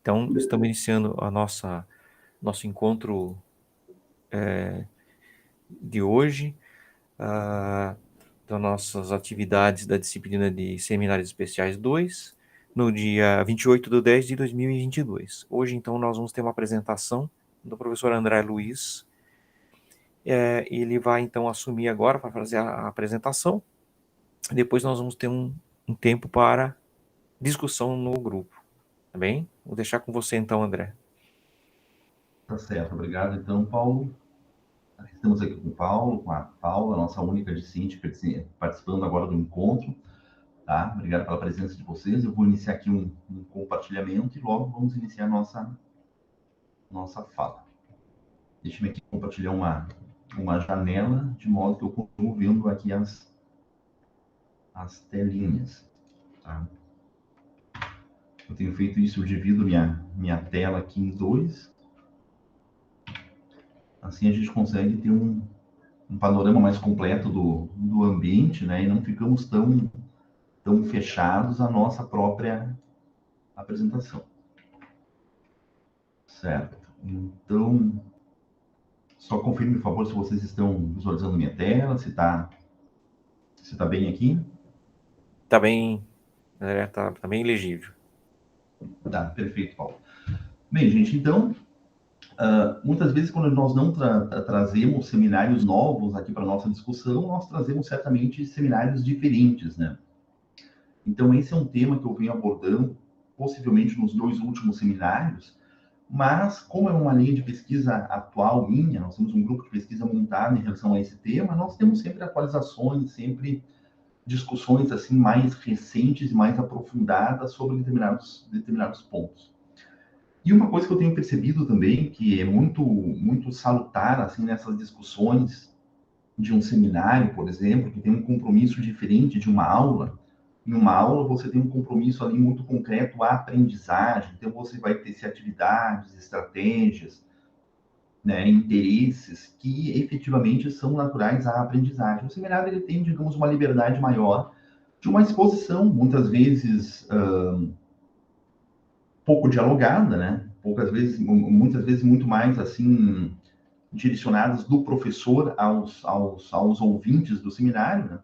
Então, estamos iniciando nosso encontro de hoje, das nossas atividades da disciplina de Seminários Especiais 2, no dia 28/10/2022. Hoje, então, nós vamos ter uma apresentação do professor André Luiz. Ele vai, então, assumir agora para fazer a apresentação. Depois nós vamos ter um tempo para discussão no grupo, tá bem? Vou deixar com você, então, André. Tá certo, obrigado. Então, Paulo, estamos aqui com o Paulo, com a Paula, nossa única discente, participando agora do encontro, tá? Obrigado pela presença de vocês. Eu vou iniciar aqui um compartilhamento e logo vamos iniciar a nossa fala. Deixa-me aqui compartilhar uma janela, de modo que eu continuo vendo aqui as telinhas, tá? Eu tenho feito isso, eu divido minha tela aqui em dois. Assim a gente consegue ter um panorama mais completo do ambiente, né? E não ficamos tão fechados à nossa própria apresentação. Certo. Então, só confirme, por favor, se vocês estão visualizando minha tela, se tá bem aqui. Tá bem, André, tá bem legível. Tá, perfeito, Paulo. Bem, gente, então, muitas vezes quando nós não trazemos seminários novos aqui para nossa discussão, nós trazemos certamente seminários diferentes, né? Então, esse é um tema que eu venho abordando, possivelmente nos 2 últimos seminários, mas como é uma linha de pesquisa atual minha, nós temos um grupo de pesquisa montado em relação a esse tema, nós temos sempre atualizações, sempre discussões assim mais recentes e mais aprofundadas sobre determinados pontos. E uma coisa que eu tenho percebido também, que é muito salutar assim nessas discussões de um seminário, por exemplo, que tem um compromisso diferente de uma aula. Em uma aula você tem um compromisso ali muito concreto à aprendizagem, então você vai ter atividades, estratégias, né, interesses que efetivamente são naturais à aprendizagem. O seminário ele tem, digamos, uma liberdade maior de uma exposição, muitas vezes pouco dialogada, né? Muitas vezes muito mais assim direcionadas do professor aos ouvintes do seminário, né?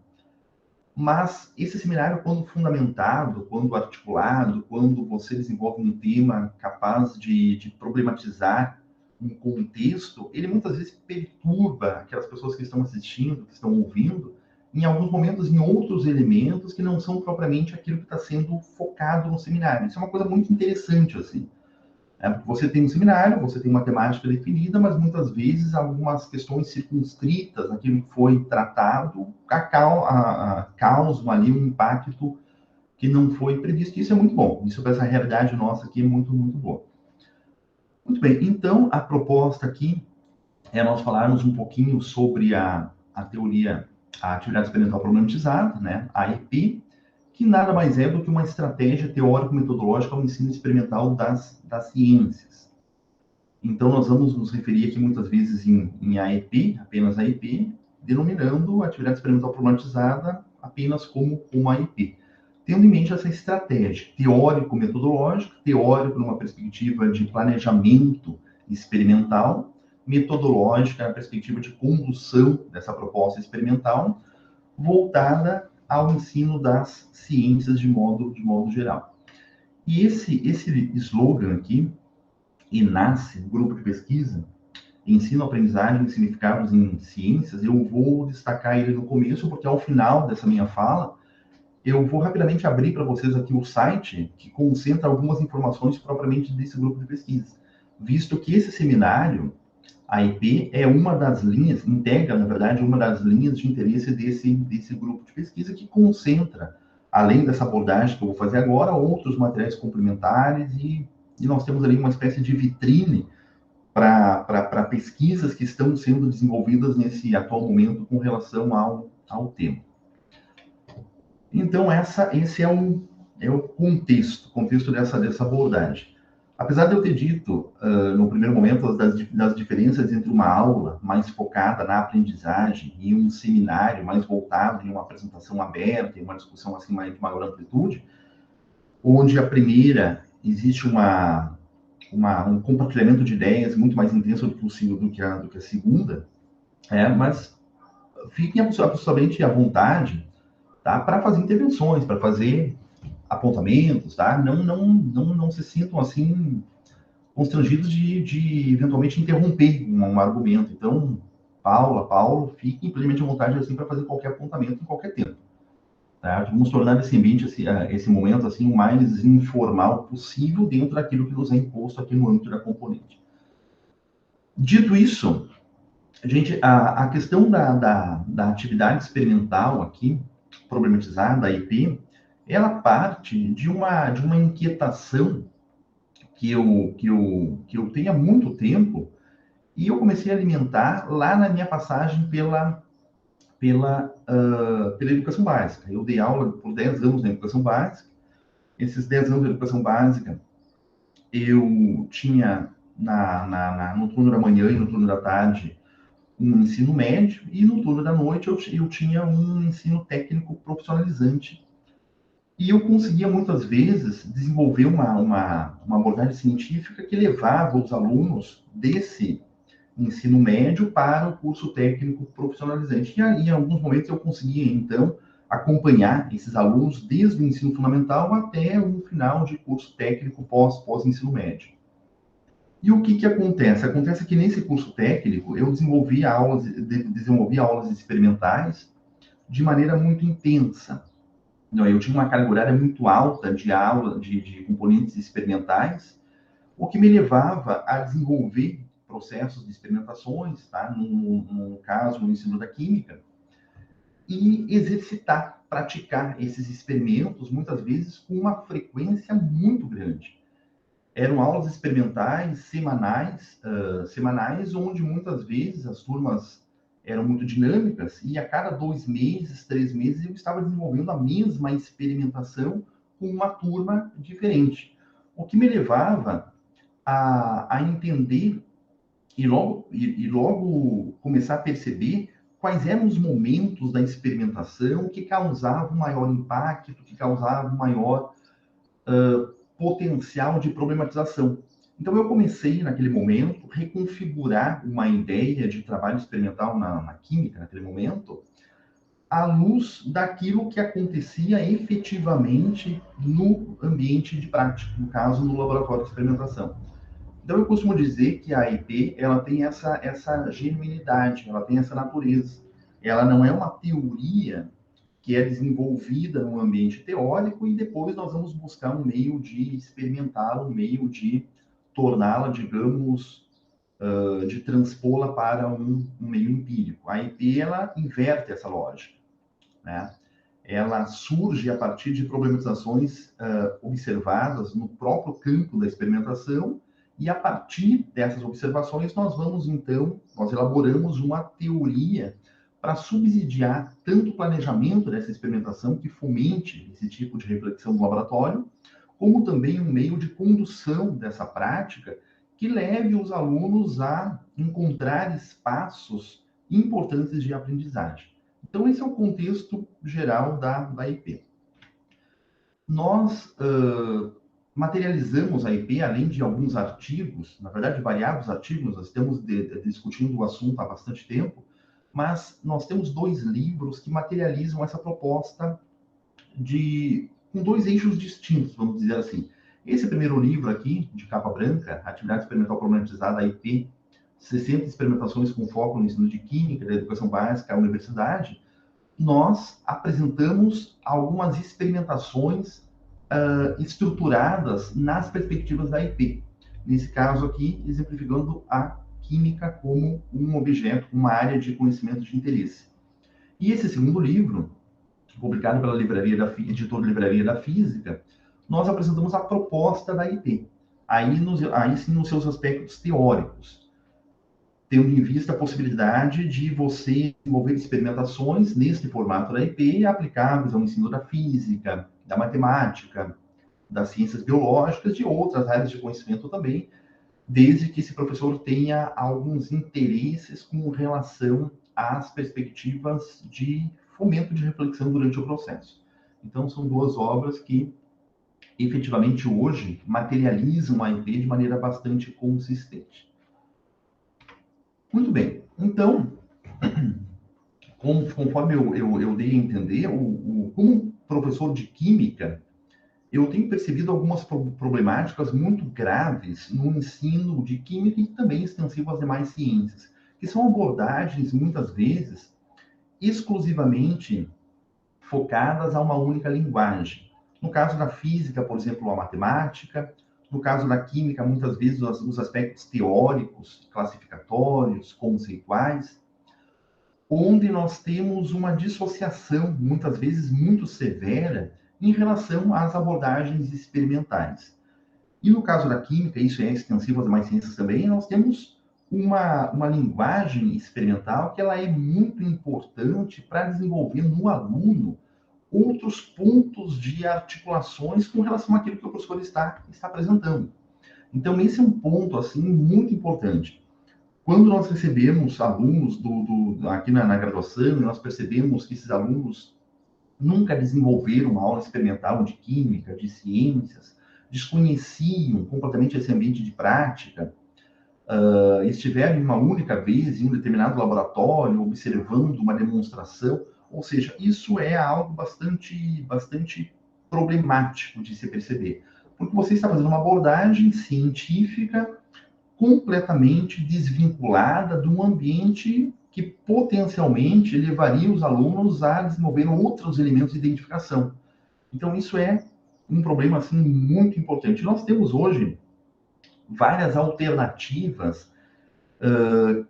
Mas esse seminário, quando fundamentado, quando articulado, quando você desenvolve um tema capaz de problematizar um contexto, ele muitas vezes perturba aquelas pessoas que estão assistindo, que estão ouvindo, em alguns momentos, em outros elementos que não são propriamente aquilo que está sendo focado no seminário. Isso é uma coisa muito interessante, assim. Você tem um seminário, você tem uma temática definida, mas muitas vezes algumas questões circunscritas naquilo que foi tratado causam ali um impacto que não foi previsto. Isso é muito bom. Isso, para essa realidade nossa aqui, é muito, muito boa. Muito bem, então a proposta aqui é nós falarmos um pouquinho sobre a teoria, a atividade experimental problematizada, né, a AEP, que nada mais é do que uma estratégia teórico-metodológica ao ensino experimental das ciências. Então, nós vamos nos referir aqui muitas vezes em AEP, apenas AEP, denominando a atividade experimental problematizada apenas como uma AEP. Tendo em mente essa estratégia teórico-metodológica, teórico numa perspectiva de planejamento experimental, metodológica na perspectiva de condução dessa proposta experimental, voltada ao ensino das ciências de modo geral. E esse slogan aqui, ENACE, grupo de pesquisa, ensino, aprendizagem e significados em ciências, eu vou destacar ele no começo, porque ao final dessa minha fala, eu vou rapidamente abrir para vocês aqui o site que concentra algumas informações propriamente desse grupo de pesquisa, visto que esse seminário, a IP, é uma das linhas, integra, na verdade, uma das linhas de interesse desse grupo de pesquisa que concentra, além dessa abordagem que eu vou fazer agora, outros materiais complementares e nós temos ali uma espécie de vitrine para pesquisas que estão sendo desenvolvidas nesse atual momento com relação ao tema. Então, esse é o contexto dessa abordagem. Apesar de eu ter dito, no primeiro momento, das diferenças entre uma aula mais focada na aprendizagem e um seminário mais voltado em uma apresentação aberta, em uma discussão assim, de maior amplitude, onde a primeira existe um compartilhamento de ideias muito mais intenso do que a segunda, mas fiquem absolutamente à vontade, tá, para fazer intervenções, para fazer apontamentos, tá? Não se sintam assim constrangidos de eventualmente interromper um argumento. Então, Paulo, fiquem plenamente à vontade assim para fazer qualquer apontamento em qualquer tempo. Tá? Vamos tornar esse ambiente, esse momento, assim, o mais informal possível dentro daquilo que nos é imposto aqui no âmbito da componente. Dito isso, gente, a questão da atividade experimental aqui, problematizada, da IP, ela parte de uma inquietação que eu tenho há muito tempo, e eu comecei a alimentar lá na minha passagem pela educação básica. Eu dei aula por 10 anos na educação básica. Esses 10 anos de educação básica, eu tinha no turno da manhã e no turno da tarde um ensino médio, e no turno da noite eu tinha um ensino técnico profissionalizante. E eu conseguia muitas vezes desenvolver uma abordagem científica que levava os alunos desse ensino médio para o curso técnico profissionalizante. E aí, em alguns momentos eu conseguia, então, acompanhar esses alunos desde o ensino fundamental até o final de curso técnico pós-ensino médio. E o que acontece? Acontece que nesse curso técnico eu desenvolvi aulas experimentais de maneira muito intensa. Eu tinha uma carga horária muito alta de aula, de componentes experimentais, o que me levava a desenvolver processos de experimentações, tá? No caso, no ensino da química, e exercitar, praticar esses experimentos, muitas vezes com uma frequência muito grande. Eram aulas experimentais semanais, onde muitas vezes as turmas eram muito dinâmicas, e a cada 2 meses, 3 meses, eu estava desenvolvendo a mesma experimentação com uma turma diferente. O que me levava a entender e logo começar a perceber quais eram os momentos da experimentação que causavam maior impacto, que causavam maior potencial de problematização. Então, eu comecei, naquele momento, a reconfigurar uma ideia de trabalho experimental na química, naquele momento, à luz daquilo que acontecia efetivamente no ambiente de prática, no caso, no laboratório de experimentação. Então, eu costumo dizer que a IP ela tem essa genuinidade, ela tem essa natureza. Ela não é uma teoria que é desenvolvida no ambiente teórico e depois nós vamos buscar um meio de experimentá-la, um meio de torná-la, digamos, de transpô-la para um meio empírico. A IP, ela inverte essa lógica, né? Ela surge a partir de problematizações observadas no próprio campo da experimentação, e a partir dessas observações nós elaboramos uma teoria para subsidiar tanto o planejamento dessa experimentação, que fomente esse tipo de reflexão no laboratório, como também um meio de condução dessa prática que leve os alunos a encontrar espaços importantes de aprendizagem. Então, esse é o contexto geral da IP. Nós materializamos a IP, além de alguns artigos, na verdade, variados artigos, nós estamos discutindo o assunto há bastante tempo, mas nós temos 2 livros que materializam essa proposta com 2 eixos distintos, vamos dizer assim. Esse primeiro livro aqui, de capa branca, Atividade Experimental Problematizada, IP, 60 experimentações com foco no ensino de química, da educação básica à universidade, nós apresentamos algumas experimentações estruturadas nas perspectivas da IP. Nesse caso aqui, exemplificando a química como um objeto, uma área de conhecimento de interesse. E esse segundo livro, publicado pela editora Livraria da Física, nós apresentamos a proposta da IP. Aí sim, nos seus aspectos teóricos, tendo em vista a possibilidade de você desenvolver experimentações neste formato da IP aplicáveis ao ensino da física, da matemática, das ciências biológicas, de outras áreas de conhecimento também, desde que esse professor tenha alguns interesses com relação às perspectivas de fomento de reflexão durante o processo. Então, são 2 obras que efetivamente hoje materializam a IP de maneira bastante consistente. Muito bem, então, conforme eu dei a entender, como professor de Química, eu tenho percebido algumas problemáticas muito graves no ensino de Química e também extensivo às demais ciências, que são abordagens, muitas vezes, exclusivamente focadas a uma única linguagem. No caso da física, por exemplo, a matemática. No caso da química, muitas vezes os aspectos teóricos, classificatórios, conceituais, onde nós temos uma dissociação, muitas vezes muito severa, em relação às abordagens experimentais. E no caso da química, isso é extensivo às demais ciências também, nós temos uma linguagem experimental que ela é muito importante para desenvolver no aluno outros pontos de articulações com relação àquilo que o professor está apresentando. Então, esse é um ponto assim muito importante. Quando nós recebemos alunos aqui na graduação, nós percebemos que esses alunos nunca desenvolveram uma aula experimental de química, de ciências, desconheciam completamente esse ambiente de prática, estiveram uma única vez em um determinado laboratório, observando uma demonstração, ou seja, isso é algo bastante problemático de se perceber, porque você está fazendo uma abordagem científica completamente desvinculada de um ambiente que potencialmente levaria os alunos a desenvolver outros elementos de identificação. Então, isso é um problema assim muito importante. Nós temos hoje várias alternativas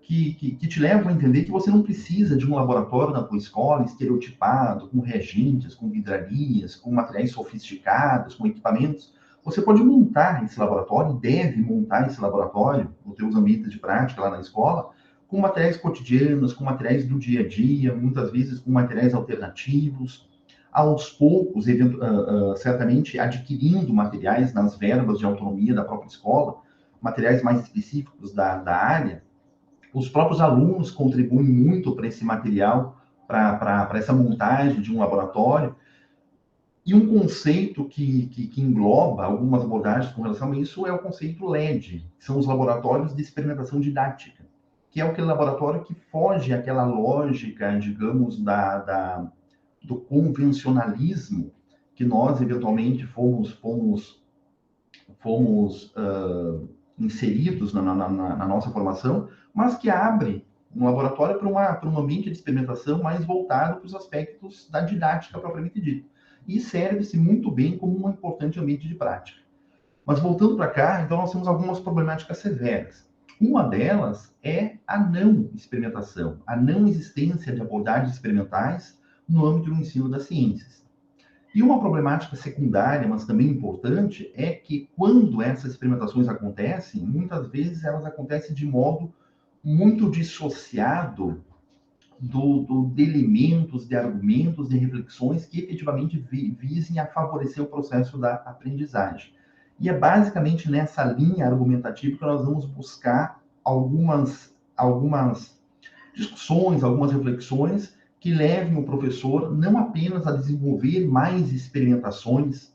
que te levam a entender que você não precisa de um laboratório na tua escola estereotipado, com reagentes, com vidrarias, com materiais sofisticados, com equipamentos. Você pode montar esse laboratório, deve montar esse laboratório nos teus ambientes de prática lá na escola, com materiais cotidianos, com materiais do dia a dia, muitas vezes com materiais alternativos, aos poucos, certamente adquirindo materiais nas verbas de autonomia da própria escola, materiais mais específicos da área. Os próprios alunos contribuem muito para esse material, para essa montagem de um laboratório. E um conceito que engloba algumas abordagens com relação a isso é o conceito LED, que são os laboratórios de experimentação didática, que é aquele laboratório que foge àquela lógica, digamos, do convencionalismo que nós, eventualmente, fomos inseridos na nossa formação, mas que abre um laboratório para um ambiente de experimentação mais voltado para os aspectos da didática propriamente dita. E serve-se muito bem como um importante ambiente de prática. Mas voltando para cá, então nós temos algumas problemáticas severas. Uma delas é a não experimentação, a não existência de abordagens experimentais no âmbito do ensino das ciências. E uma problemática secundária, mas também importante, é que quando essas experimentações acontecem, muitas vezes elas acontecem de modo muito dissociado de elementos, de argumentos, de reflexões que efetivamente visem a favorecer o processo da aprendizagem. E é basicamente nessa linha argumentativa que nós vamos buscar algumas discussões, algumas reflexões que levem o professor não apenas a desenvolver mais experimentações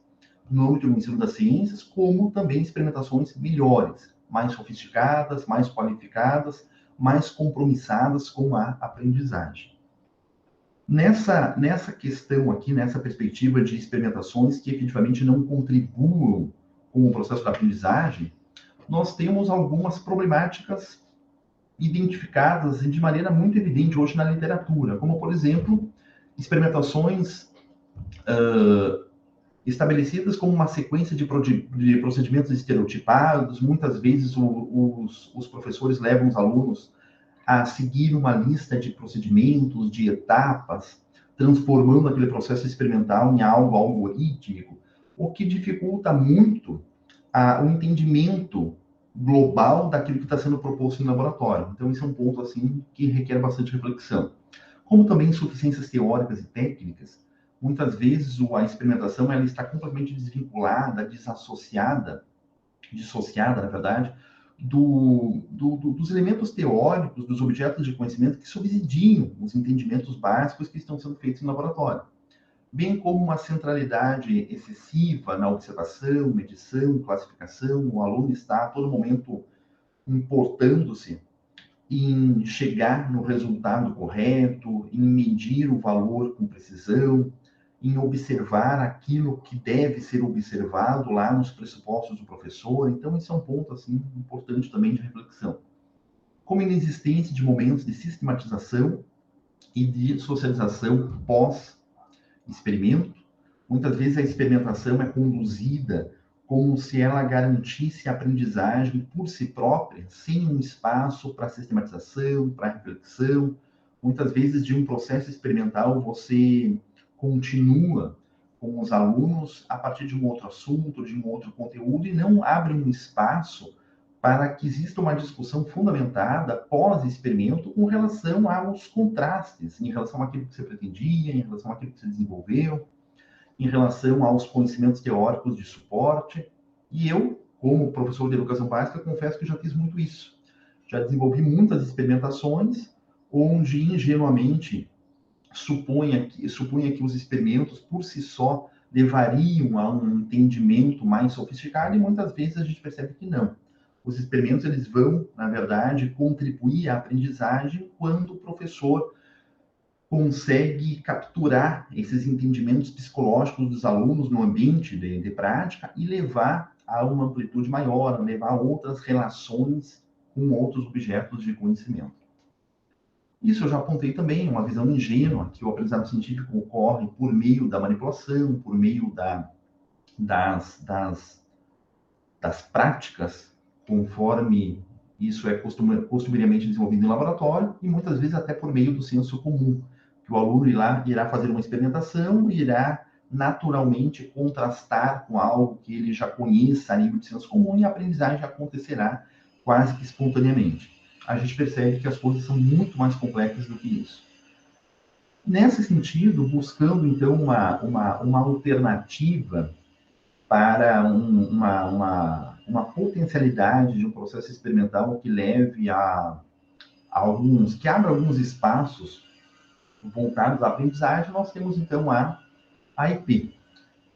no âmbito do ensino das ciências, como também experimentações melhores, mais sofisticadas, mais qualificadas, mais compromissadas com a aprendizagem. Nessa questão aqui, nessa perspectiva de experimentações que efetivamente não contribuam com o processo da aprendizagem, nós temos algumas problemáticas identificadas de maneira muito evidente hoje na literatura, como, por exemplo, experimentações estabelecidas como uma sequência de procedimentos estereotipados. Muitas vezes os professores levam os alunos a seguir uma lista de procedimentos, de etapas, transformando aquele processo experimental em algo algorítmico, o que dificulta muito o entendimento global daquilo que está sendo proposto em laboratório. Então, esse é um ponto assim que requer bastante reflexão. Como também insuficiências teóricas e técnicas, muitas vezes a experimentação ela está completamente desvinculada, dissociada, na verdade, dos elementos teóricos, dos objetos de conhecimento que subsidiam os entendimentos básicos que estão sendo feitos no laboratório. bem como uma centralidade excessiva na observação, medição, classificação. O aluno está a todo momento importando-se em chegar no resultado correto, em medir o valor com precisão, em observar aquilo que deve ser observado lá nos pressupostos do professor. Então, isso é um ponto assim importante também de reflexão. Como inexistência de momentos de sistematização e de socialização pós-experimento. Muitas vezes a experimentação é conduzida como se ela garantisse a aprendizagem por si própria, sem um espaço para sistematização, para reflexão. Muitas vezes, de um processo experimental, você continua com os alunos a partir de um outro assunto, de um outro conteúdo, e não abre um espaço para que exista uma discussão fundamentada pós-experimento com relação aos contrastes, em relação àquilo que você pretendia, em relação àquilo que você desenvolveu, em relação aos conhecimentos teóricos de suporte. E eu, como professor de educação básica, confesso que já fiz muito isso. Já desenvolvi muitas experimentações onde, ingenuamente, supunha que os experimentos, por si só, levariam a um entendimento mais sofisticado, e muitas vezes a gente percebe que não. Os experimentos, eles vão, na verdade, contribuir à aprendizagem quando o professor consegue capturar esses entendimentos psicológicos dos alunos no ambiente de prática e levar a uma amplitude maior, levar a outras relações com outros objetos de conhecimento. Isso eu já apontei também, uma visão ingênua, que o aprendizado científico ocorre por meio da manipulação, por meio das práticas, conforme isso é costumeiramente desenvolvido em laboratório, e muitas vezes até por meio do senso comum, que o aluno irá fazer uma experimentação e irá naturalmente contrastar com algo que ele já conheça a nível de senso comum, e a aprendizagem acontecerá quase que espontaneamente. A gente percebe que as coisas são muito mais complexas do que isso. Nesse sentido, buscando então uma alternativa para uma potencialidade de um processo experimental que leve que abra alguns espaços voltados à aprendizagem, nós temos então a AIP,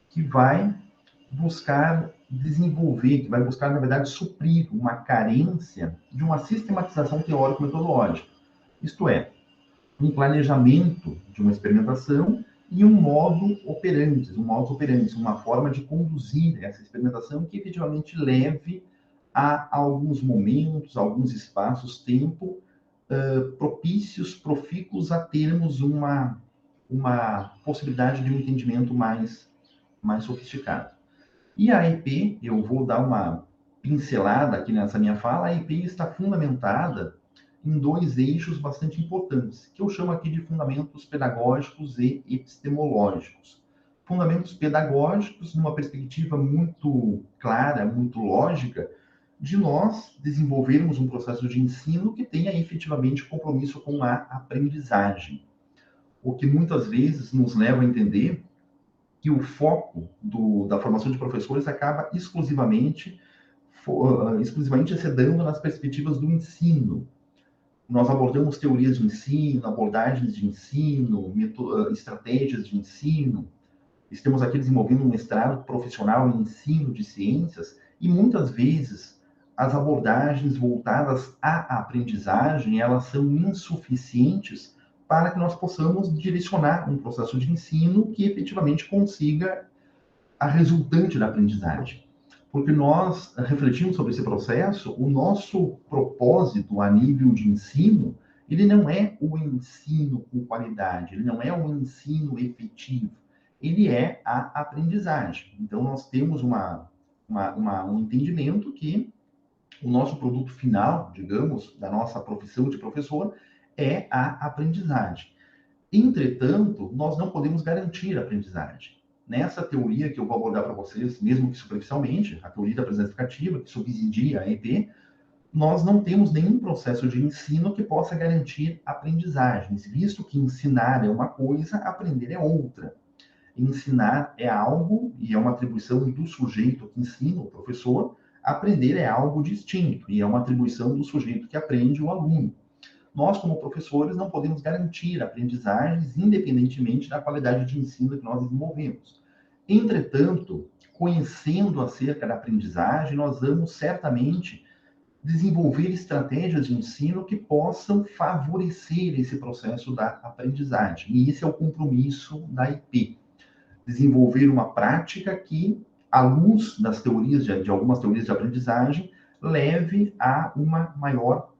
que vai buscar desenvolver, que vai buscar, na verdade, suprir uma carência de uma sistematização teórico-metodológica. Isto é, um planejamento de uma experimentação e um modus operandi, uma forma de conduzir essa experimentação que efetivamente leve a alguns momentos, alguns espaços, tempo propícios, profícuos a termos uma possibilidade de um entendimento mais sofisticado. E a EP, eu vou dar uma pincelada aqui nessa minha fala, a EP está fundamentada em dois eixos bastante importantes, que eu chamo aqui de fundamentos pedagógicos e epistemológicos. Fundamentos pedagógicos, numa perspectiva muito clara, muito lógica, de nós desenvolvermos um processo de ensino que tenha efetivamente compromisso com a aprendizagem. O que muitas vezes nos leva a entender que o foco da formação de professores acaba exclusivamente se dando nas perspectivas do ensino. Nós abordamos teorias de ensino, abordagens de ensino, estratégias de ensino. Estamos aqui desenvolvendo um mestrado profissional em ensino de ciências, e muitas vezes as abordagens voltadas à aprendizagem, elas são insuficientes para que nós possamos direcionar um processo de ensino que efetivamente consiga a resultante da aprendizagem. Porque nós refletimos sobre esse processo, o nosso propósito a nível de ensino, ele não é o ensino com qualidade, ele não é o ensino efetivo, ele é a aprendizagem. Então, nós temos um entendimento que o nosso produto final, digamos, da nossa profissão de professor, é a aprendizagem. Entretanto, nós não podemos garantir a aprendizagem. Nessa teoria que eu vou abordar para vocês, mesmo que superficialmente, a teoria da presença educativa, que subsidia a EP, nós não temos nenhum processo de ensino que possa garantir aprendizagens, visto que ensinar é uma coisa, aprender é outra. Ensinar é algo, e é uma atribuição do sujeito que ensina, o professor. Aprender é algo distinto, e é uma atribuição do sujeito que aprende, o aluno. nós, como professores, não podemos garantir aprendizagens independentemente da qualidade de ensino que nós desenvolvemos. Entretanto, conhecendo acerca da aprendizagem, nós vamos certamente desenvolver estratégias de ensino que possam favorecer esse processo da aprendizagem. E esse é o compromisso da IP. Desenvolver uma prática que, à luz das teorias, de algumas teorias de aprendizagem, leve a uma maior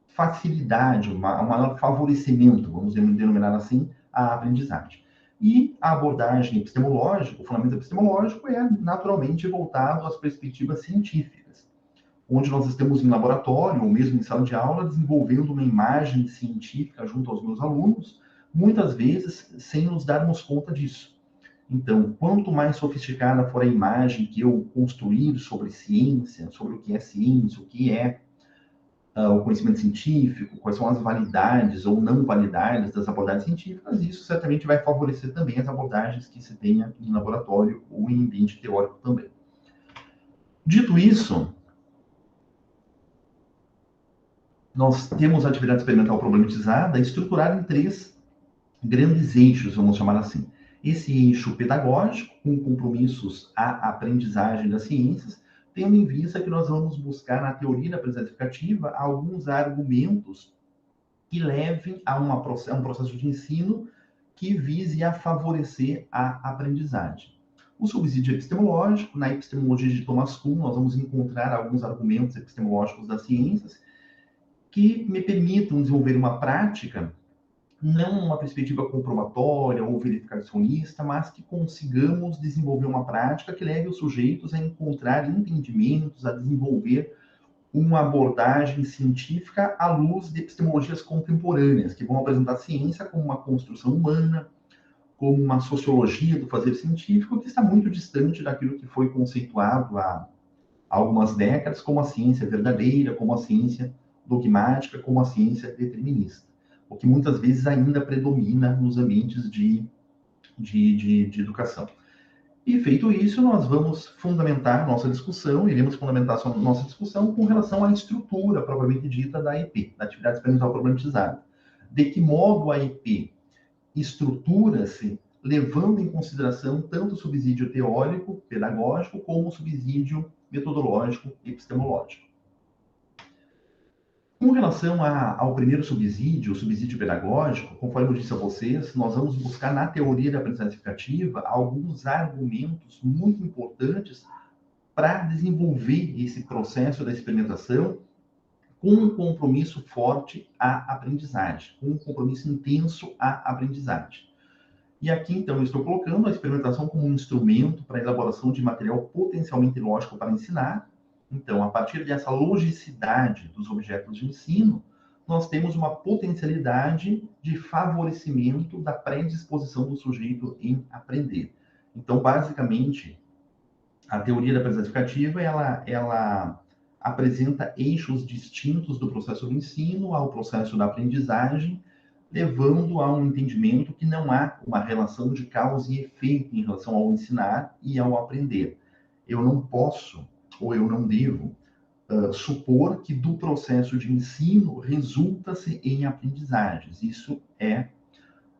facilidade, um maior favorecimento, vamos denominar assim, à aprendizagem. E a abordagem epistemológica, o fundamento epistemológico é naturalmente voltado às perspectivas científicas, onde nós estamos em laboratório ou mesmo em sala de aula desenvolvendo uma imagem científica junto aos meus alunos, muitas vezes sem nos darmos conta disso. Então, quanto mais sofisticada for a imagem que eu construir sobre ciência, sobre o que é ciência, o que é o conhecimento científico, quais são as validades ou não validades das abordagens científicas, isso certamente vai favorecer também as abordagens que se tenha em laboratório ou em ambiente teórico também. Dito isso, nós temos a atividade experimental problematizada estruturada em 3 grandes eixos, vamos chamar assim. Esse eixo pedagógico, com compromissos à aprendizagem das ciências, tendo em vista que nós vamos buscar na teoria da aprendizagem explicativa alguns argumentos que levem a um processo de ensino que vise a favorecer a aprendizagem. O subsídio epistemológico, na epistemologia de Thomas Kuhn, nós vamos encontrar alguns argumentos epistemológicos das ciências que me permitam desenvolver uma prática, não uma perspectiva comprobatória ou verificacionista, mas que consigamos desenvolver uma prática que leve os sujeitos a encontrar entendimentos, a desenvolver uma abordagem científica à luz de epistemologias contemporâneas, que vão apresentar a ciência como uma construção humana, como uma sociologia do fazer científico, que está muito distante daquilo que foi conceituado há algumas décadas como a ciência verdadeira, como a ciência dogmática, como a ciência determinista, o que muitas vezes ainda predomina nos ambientes de educação. E feito isso, nós vamos fundamentar nossa discussão, iremos fundamentar nossa discussão com relação à estrutura propriamente dita da EP, da atividade experimental problematizada. De que modo a EP estrutura-se levando em consideração tanto o subsídio teórico, pedagógico, como o subsídio metodológico, epistemológico. Com relação ao primeiro subsídio, o subsídio pedagógico, conforme eu disse a vocês, nós vamos buscar na teoria da aprendizagem significativa alguns argumentos muito importantes para desenvolver esse processo da experimentação com um compromisso forte à aprendizagem, com um compromisso intenso à aprendizagem. E aqui, então, eu estou colocando a experimentação como um instrumento para a elaboração de material potencialmente lógico para ensinar. Então, a partir dessa logicidade dos objetos de ensino, nós temos uma potencialidade de favorecimento da predisposição do sujeito em aprender. Então, basicamente, a teoria da aprendizagem explicativa, ela apresenta eixos distintos do processo do ensino ao processo da aprendizagem, levando a um entendimento que não há uma relação de causa e efeito em relação ao ensinar e ao aprender. Eu não posso, ou eu não devo, supor que do processo de ensino resulta-se em aprendizagens. Isso é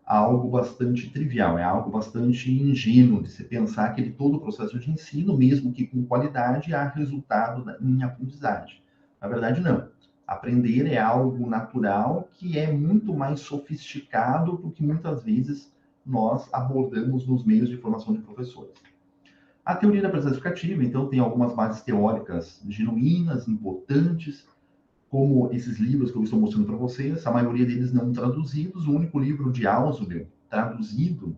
algo bastante trivial, é algo bastante ingênuo de se pensar que todo o processo de ensino, mesmo que com qualidade, há resultado em aprendizagem. Na verdade, não. Aprender é algo natural que é muito mais sofisticado do que muitas vezes nós abordamos nos meios de formação de professores. A teoria da aprendizagem explicativa, então, tem algumas bases teóricas genuínas, importantes, como esses livros que eu estou mostrando para vocês, a maioria deles não traduzidos. O único livro de Ausubel traduzido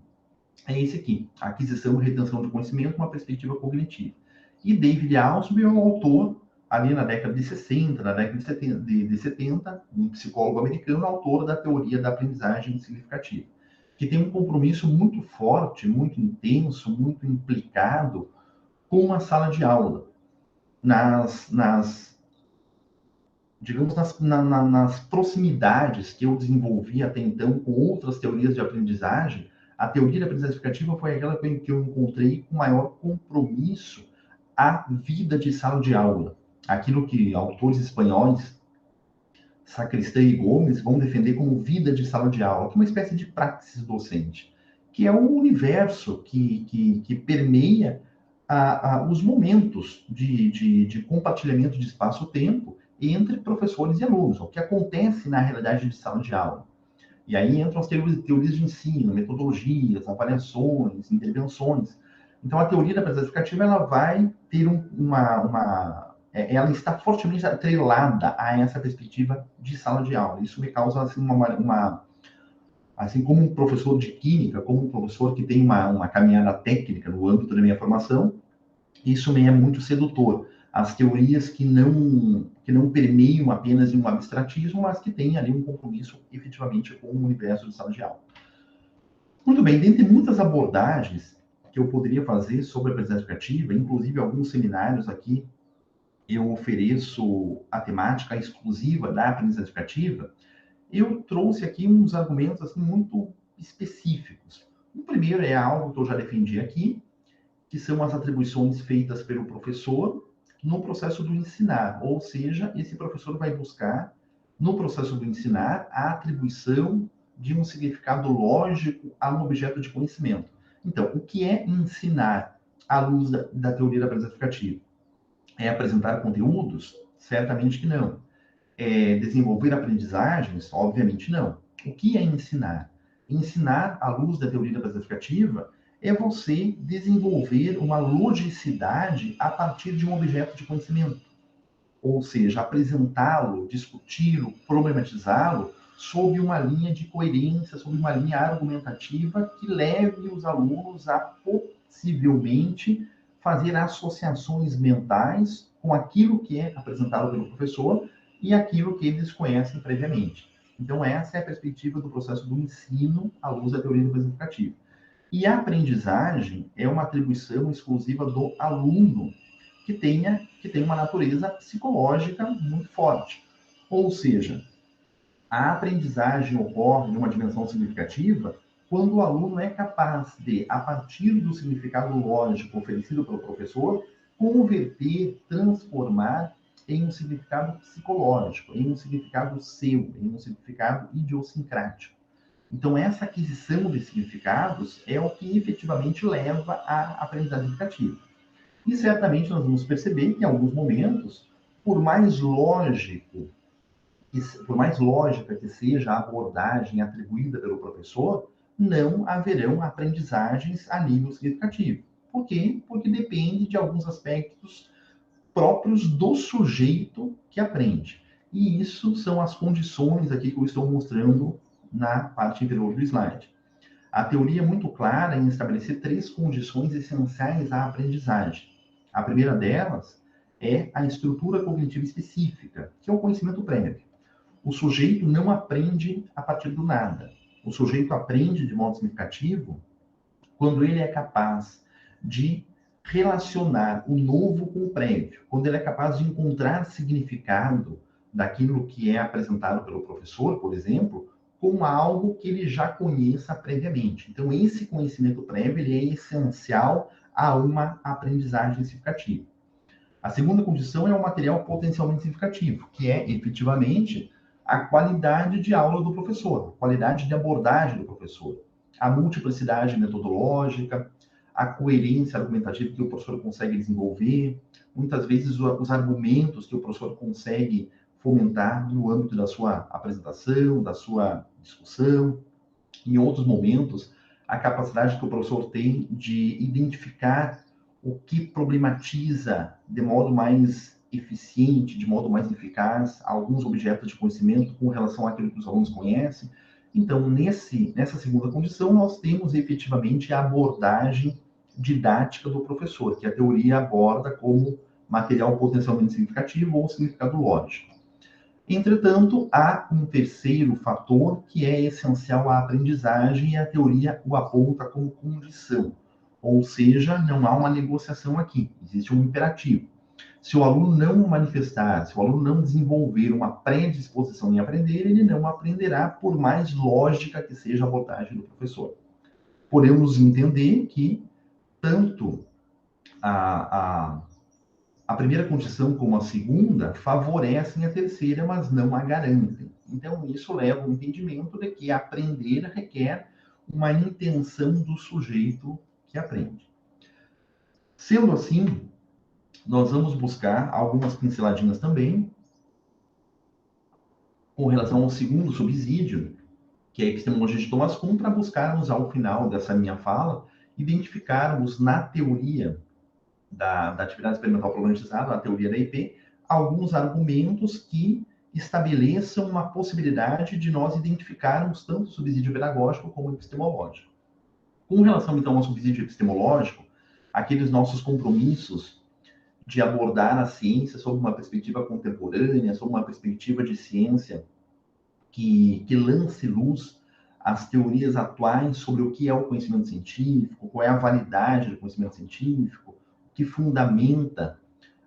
é esse aqui, Aquisição e Retenção de Conhecimento, uma Perspectiva Cognitiva. E David Ausubel é um autor, ali na década de 60, na década de 70, um psicólogo americano, autor da teoria da aprendizagem significativa, que tem um compromisso muito forte, muito intenso, muito implicado com a sala de aula, digamos, nas proximidades que eu desenvolvi até então com outras teorias de aprendizagem. A teoria da aprendizagem explicativa foi aquela que eu encontrei com maior compromisso à vida de sala de aula. Aquilo que autores espanhóis Sacristã e Gomes vão defender como vida de sala de aula, que é uma espécie de praxis docente, que é o universo que permeia os momentos de compartilhamento de espaço-tempo entre professores e alunos, o que acontece na realidade de sala de aula. E aí entram as teorias de ensino, metodologias, avaliações, intervenções. Então, a teoria da aprendizagem educativa, ela vai ter ela está fortemente atrelada a essa perspectiva de sala de aula. Isso me causa, assim, assim como um professor de química, como um professor que tem uma caminhada técnica no âmbito da minha formação, isso me é muito sedutor. As teorias que não permeiam apenas em um abstratismo, mas que têm ali um compromisso efetivamente com o universo de sala de aula. Muito bem, dentre muitas abordagens que eu poderia fazer sobre a aprendizagem educativa, inclusive alguns seminários aqui, eu ofereço a temática exclusiva da aprendizagem educativa, eu trouxe aqui uns argumentos assim, muito específicos. O primeiro é algo que eu já defendi aqui, que são as atribuições feitas pelo professor no processo do ensinar, ou seja, esse professor vai buscar, no processo do ensinar, a atribuição de um significado lógico a um objeto de conhecimento. Então, o que é ensinar à luz da teoria da aprendizagem educativa? É apresentar conteúdos? Certamente que não. É desenvolver aprendizagens? Obviamente não. O que é ensinar? Ensinar à luz da teoria da aprendizagem educativa é você desenvolver uma logicidade a partir de um objeto de conhecimento. Ou seja, apresentá-lo, discuti-lo, problematizá-lo sob uma linha de coerência, sob uma linha argumentativa que leve os alunos a possivelmente fazer associações mentais com aquilo que é apresentado pelo professor e aquilo que eles conhecem previamente. Então, essa é a perspectiva do processo do ensino à luz da teoria do aprendizagem educativa. E a aprendizagem é uma atribuição exclusiva do aluno que tem uma natureza psicológica muito forte. Ou seja, a aprendizagem ocorre numa dimensão significativa quando o aluno é capaz de, a partir do significado lógico oferecido pelo professor, converter, transformar em um significado psicológico, em um significado seu, em um significado idiosincrático. Então, essa aquisição de significados é o que efetivamente leva à aprendizagem educativa. E certamente nós vamos perceber que em alguns momentos, por mais por mais lógica que seja a abordagem atribuída pelo professor, não haverão aprendizagens a nível significativo. Por quê? Porque depende de alguns aspectos próprios do sujeito que aprende. E isso são as condições aqui que eu estou mostrando na parte inferior do slide. A teoria é muito clara em estabelecer três condições essenciais à aprendizagem. A primeira delas é a estrutura cognitiva específica, que é o conhecimento prévio. O sujeito não aprende a partir do nada. O sujeito aprende de modo significativo quando ele é capaz de relacionar o novo com o prévio, quando ele é capaz de encontrar significado daquilo que é apresentado pelo professor, por exemplo, com algo que ele já conheça previamente. Então, esse conhecimento prévio ele é essencial a uma aprendizagem significativa. A segunda condição é o material potencialmente significativo, que é efetivamente a qualidade de aula do professor, a qualidade de abordagem do professor, a multiplicidade metodológica, a coerência argumentativa que o professor consegue desenvolver, muitas vezes os argumentos que o professor consegue fomentar no âmbito da sua apresentação, da sua discussão. Em outros momentos, a capacidade que o professor tem de identificar o que problematiza de modo mais eficiente, de modo mais eficaz, alguns objetos de conhecimento com relação àquilo que os alunos conhecem. Então, nessa segunda condição, nós temos efetivamente a abordagem didática do professor, que a teoria aborda como material potencialmente significativo ou significado lógico. Entretanto, há um terceiro fator que é essencial à aprendizagem e a teoria o aponta como condição. Ou seja, não há uma negociação aqui, existe um imperativo. Se o aluno não manifestar, se o aluno não desenvolver uma predisposição em aprender, ele não aprenderá, por mais lógica que seja a abordagem do professor. Podemos entender que tanto a a primeira condição como a segunda favorecem a terceira, mas não a garantem. Então, isso leva ao entendimento de que aprender requer uma intenção do sujeito que aprende. Sendo assim, nós vamos buscar algumas pinceladinhas também com relação ao segundo subsídio, que é a epistemologia de Thomas Kuhn, para buscarmos, ao final dessa minha fala, identificarmos na teoria da atividade experimental problematizada, na teoria da IP, alguns argumentos que estabeleçam uma possibilidade de nós identificarmos tanto o subsídio pedagógico como o epistemológico. Com relação, então, ao subsídio epistemológico, aqueles nossos compromissos de abordar a ciência sob uma perspectiva contemporânea, sob uma perspectiva de ciência que lance luz às teorias atuais sobre o que é o conhecimento científico, qual é a validade do conhecimento científico, o que fundamenta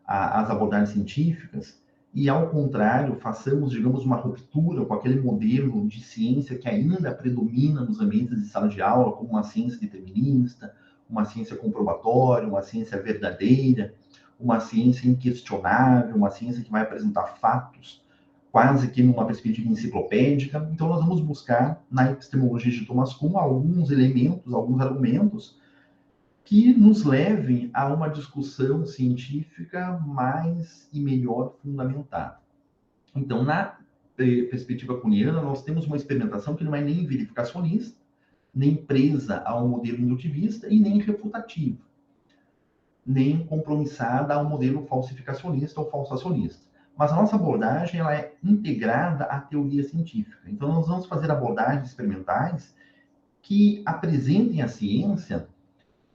as abordagens científicas, e, ao contrário, façamos, digamos, uma ruptura com aquele modelo de ciência que ainda predomina nos ambientes de sala de aula, como uma ciência determinista, uma ciência comprobatória, uma ciência verdadeira, uma ciência inquestionável, uma ciência que vai apresentar fatos quase que numa perspectiva enciclopédica. Então, nós vamos buscar, na epistemologia de Thomas Kuhn, alguns elementos, alguns argumentos que nos levem a uma discussão científica mais e melhor fundamentada. Então, na perspectiva kuhniana, nós temos uma experimentação que não é nem verificacionista, nem presa ao modelo indutivista e nem refutativa, nem compromissada ao modelo falsificacionista ou falsacionista. Mas a nossa abordagem ela é integrada à teoria científica. Então, nós vamos fazer abordagens experimentais que apresentem a ciência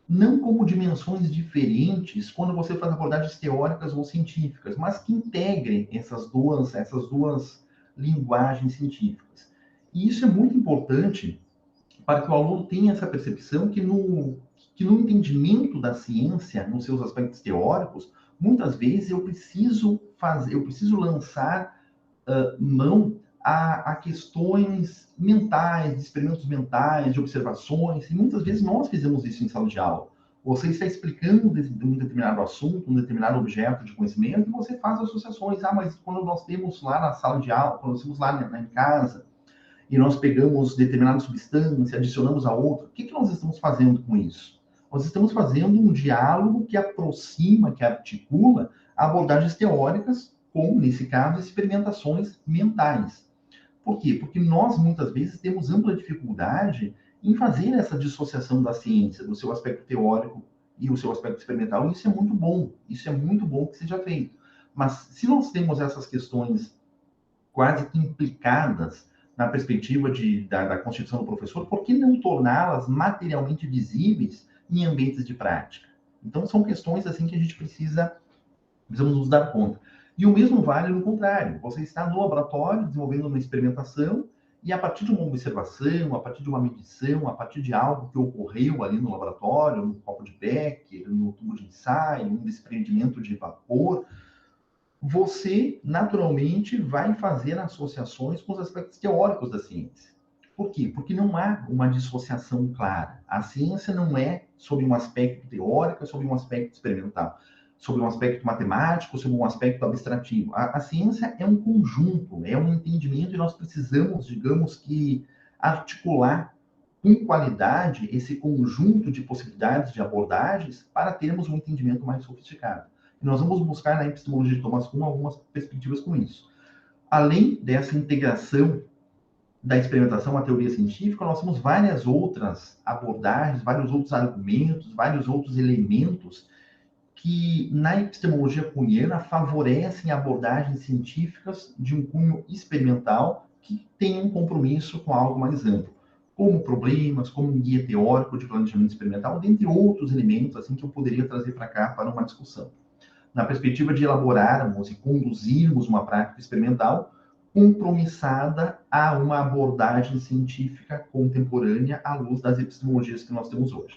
não como dimensões diferentes quando você faz abordagens teóricas ou científicas, mas que integrem essas duas linguagens científicas. E isso é muito importante para que o aluno tenha essa percepção que no entendimento da ciência, nos seus aspectos teóricos, muitas vezes eu preciso lançar mão a questões mentais, de experimentos mentais, de observações, e muitas vezes nós fizemos isso em sala de aula. Você está explicando um determinado assunto, um determinado objeto de conhecimento, e você faz associações. Mas quando nós temos lá na sala de aula, quando nós temos lá em casa, e nós pegamos determinada substância, adicionamos a outra, o que nós estamos fazendo com isso? Nós estamos fazendo um diálogo que aproxima, que articula abordagens teóricas com, nesse caso, experimentações mentais. Por quê? Porque nós, muitas vezes, temos ampla dificuldade em fazer essa dissociação da ciência, do seu aspecto teórico e o seu aspecto experimental, e isso é muito bom que seja feito. Mas se nós temos essas questões quase que implicadas na perspectiva da constituição do professor, por que não torná-las materialmente visíveis em ambientes de prática? Então, são questões assim que a gente precisamos nos dar conta. E o mesmo vale no contrário. Você está no laboratório desenvolvendo uma experimentação e, a partir de uma observação, a partir de uma medição, a partir de algo que ocorreu ali no laboratório, no copo de Becker, no tubo de ensaio, um desprendimento de vapor, você naturalmente vai fazer associações com os aspectos teóricos da ciência. Por quê? Porque não há uma dissociação clara. A ciência não é sobre um aspecto teórico, é sobre um aspecto experimental, sobre um aspecto matemático, sobre um aspecto abstrativo. A ciência é um conjunto, é um entendimento, e nós precisamos, digamos que, articular com qualidade esse conjunto de possibilidades, de abordagens, para termos um entendimento mais sofisticado. E nós vamos buscar na epistemologia de Thomas Kuhn algumas perspectivas com isso. Além dessa integração da experimentação à teoria científica, nós temos várias outras abordagens, vários outros argumentos, vários outros elementos que, na epistemologia kuhniana, favorecem abordagens científicas de um cunho experimental que tem um compromisso com algo mais amplo, como problemas, como um guia teórico de planejamento experimental, dentre outros elementos assim que eu poderia trazer para cá para uma discussão, na perspectiva de elaborarmos e conduzirmos uma prática experimental compromissada a uma abordagem científica contemporânea à luz das epistemologias que nós temos hoje.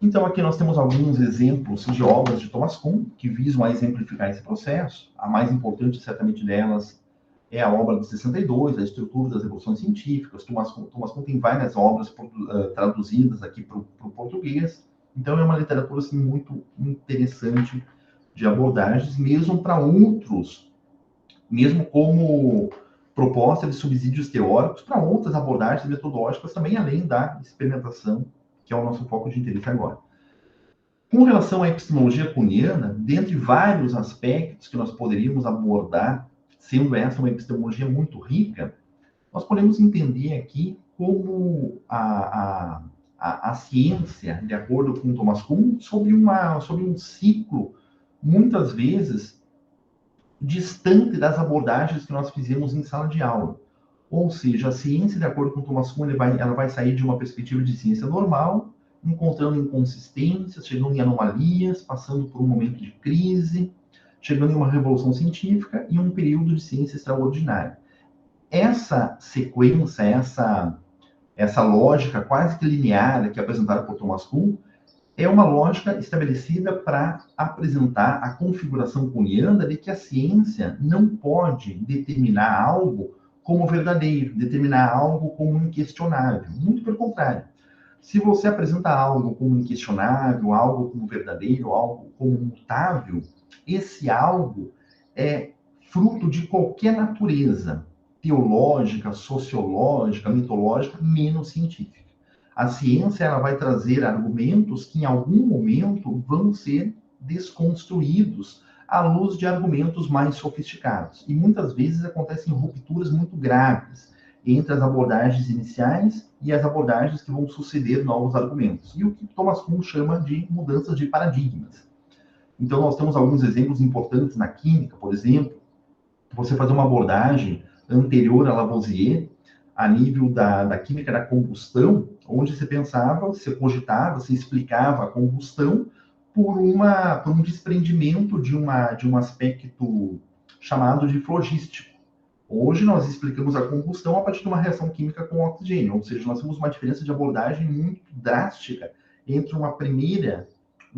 Então, aqui nós temos alguns exemplos de obras de Thomas Kuhn que visam a exemplificar esse processo. A mais importante, certamente, delas é a obra de 62, A Estrutura das Revoluções Científicas. Thomas Kuhn tem várias obras traduzidas aqui para o português. Então, é uma literatura assim, muito interessante de abordagens, mesmo para outros, mesmo como proposta de subsídios teóricos para outras abordagens metodológicas também, além da experimentação, que é o nosso foco de interesse agora. Com relação à epistemologia kuhniana, dentre vários aspectos que nós poderíamos abordar, sendo essa uma epistemologia muito rica, nós podemos entender aqui como a ciência, de acordo com Thomas Kuhn, sobre um ciclo, muitas vezes, distante das abordagens que nós fizemos em sala de aula. Ou seja, a ciência, de acordo com Thomas Kuhn, ela vai sair de uma perspectiva de ciência normal, encontrando inconsistências, chegando em anomalias, passando por um momento de crise, chegando em uma revolução científica e um período de ciência extraordinária. Essa sequência, essa lógica quase que linear que é apresentada por Thomas Kuhn, é uma lógica estabelecida para apresentar a configuração kuhniana de que a ciência não pode determinar algo como verdadeiro, determinar algo como inquestionável. Muito pelo contrário. Se você apresenta algo como inquestionável, algo como verdadeiro, algo como mutável, esse algo é fruto de qualquer natureza teológica, sociológica, mitológica, menos científica. A ciência ela vai trazer argumentos que em algum momento vão ser desconstruídos à luz de argumentos mais sofisticados. E muitas vezes acontecem rupturas muito graves entre as abordagens iniciais e as abordagens que vão suceder novos argumentos. E o que Thomas Kuhn chama de mudanças de paradigmas. Então, nós temos alguns exemplos importantes na química, por exemplo, você fazer uma abordagem anterior a Lavoisier, a nível da química da combustão, onde você pensava, você cogitava, você explicava a combustão por um desprendimento de um aspecto chamado de flogístico. Hoje nós explicamos a combustão a partir de uma reação química com oxigênio, ou seja, nós temos uma diferença de abordagem muito drástica entre um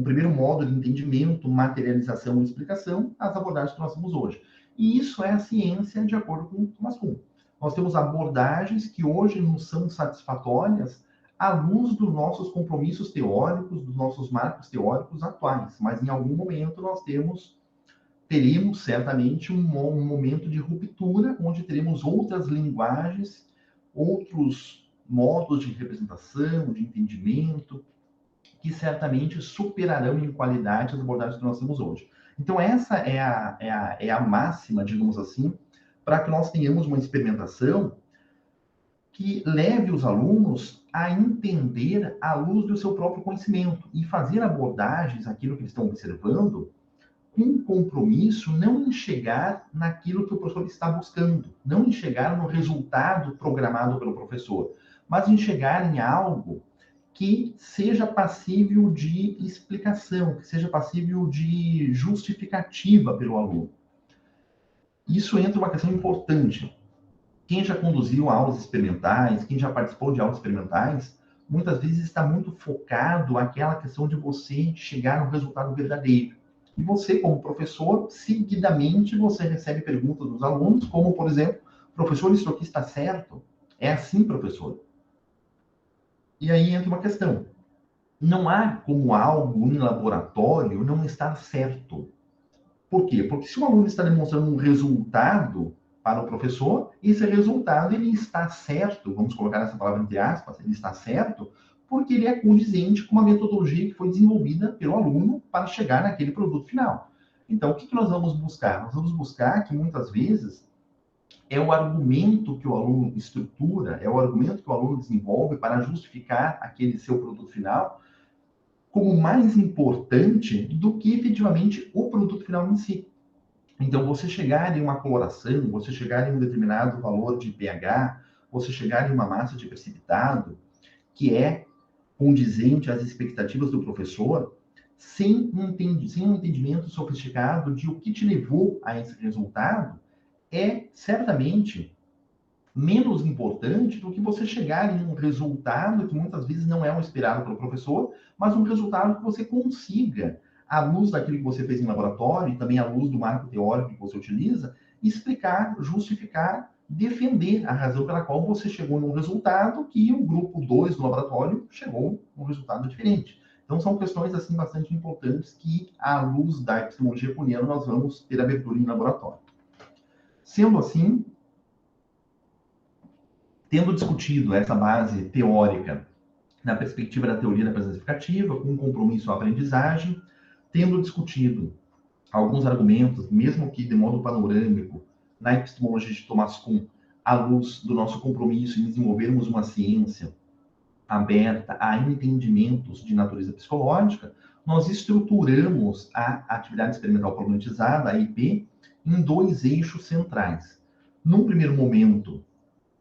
primeiro modo de entendimento, materialização e explicação, as abordagens que nós temos hoje. E isso é a ciência de acordo com Thomas Kuhn. Nós temos abordagens que hoje não são satisfatórias à luz dos nossos compromissos teóricos, dos nossos marcos teóricos atuais, mas em algum momento nós teríamos certamente um momento de ruptura, onde teremos outras linguagens, outros modos de representação, de entendimento, que certamente superarão em qualidade as abordagens que nós temos hoje. Então, essa é a máxima, digamos assim, para que nós tenhamos uma experimentação que leve os alunos a entender à luz do seu próprio conhecimento e fazer abordagens, aquilo que eles estão observando, com compromisso, não em chegar naquilo que o professor está buscando, não em chegar no resultado programado pelo professor, mas em chegar em algo que seja passível de explicação, que seja passível de justificativa pelo aluno. Isso entra uma questão importante. Quem já conduziu aulas experimentais, quem já participou de aulas experimentais, muitas vezes está muito focado naquela questão de você chegar no resultado verdadeiro. E você, como professor, seguidamente você recebe perguntas dos alunos, como, por exemplo, professor, isso aqui está certo? É assim, professor? E aí entra uma questão. Não há como algo em laboratório não estar certo. Por quê? Porque se o aluno está demonstrando um resultado para o professor, esse resultado ele está certo, vamos colocar essa palavra entre aspas, ele está certo, porque ele é condizente com uma metodologia que foi desenvolvida pelo aluno para chegar naquele produto final. Então, o que nós vamos buscar? Nós vamos buscar que muitas vezes é o argumento que o aluno estrutura, é o argumento que o aluno desenvolve para justificar aquele seu produto final como mais importante do que efetivamente o produto final em si. Então, você chegar em uma coloração, você chegar em um determinado valor de pH, você chegar em uma massa de precipitado que é condizente às expectativas do professor, sem um entendimento sofisticado de o que te levou a esse resultado, é certamente menos importante do que você chegar em um resultado que muitas vezes não é o esperado pelo professor, mas um resultado que você consiga, à luz daquilo que você fez em laboratório e também à luz do marco teórico que você utiliza, explicar, justificar, defender a razão pela qual você chegou num resultado que o grupo 2 do laboratório chegou num resultado diferente. Então, são questões assim bastante importantes que, à luz da epistemologia cuniana, nós vamos ter abertura em laboratório. Sendo assim, tendo discutido essa base teórica na perspectiva da teoria da presença explicativa, com compromisso à aprendizagem, tendo discutido alguns argumentos, mesmo que de modo panorâmico, na epistemologia de Thomas Kuhn, à luz do nosso compromisso em desenvolvermos uma ciência aberta a entendimentos de natureza psicológica, nós estruturamos a atividade experimental problematizada, a IP, em dois eixos centrais. Num primeiro momento,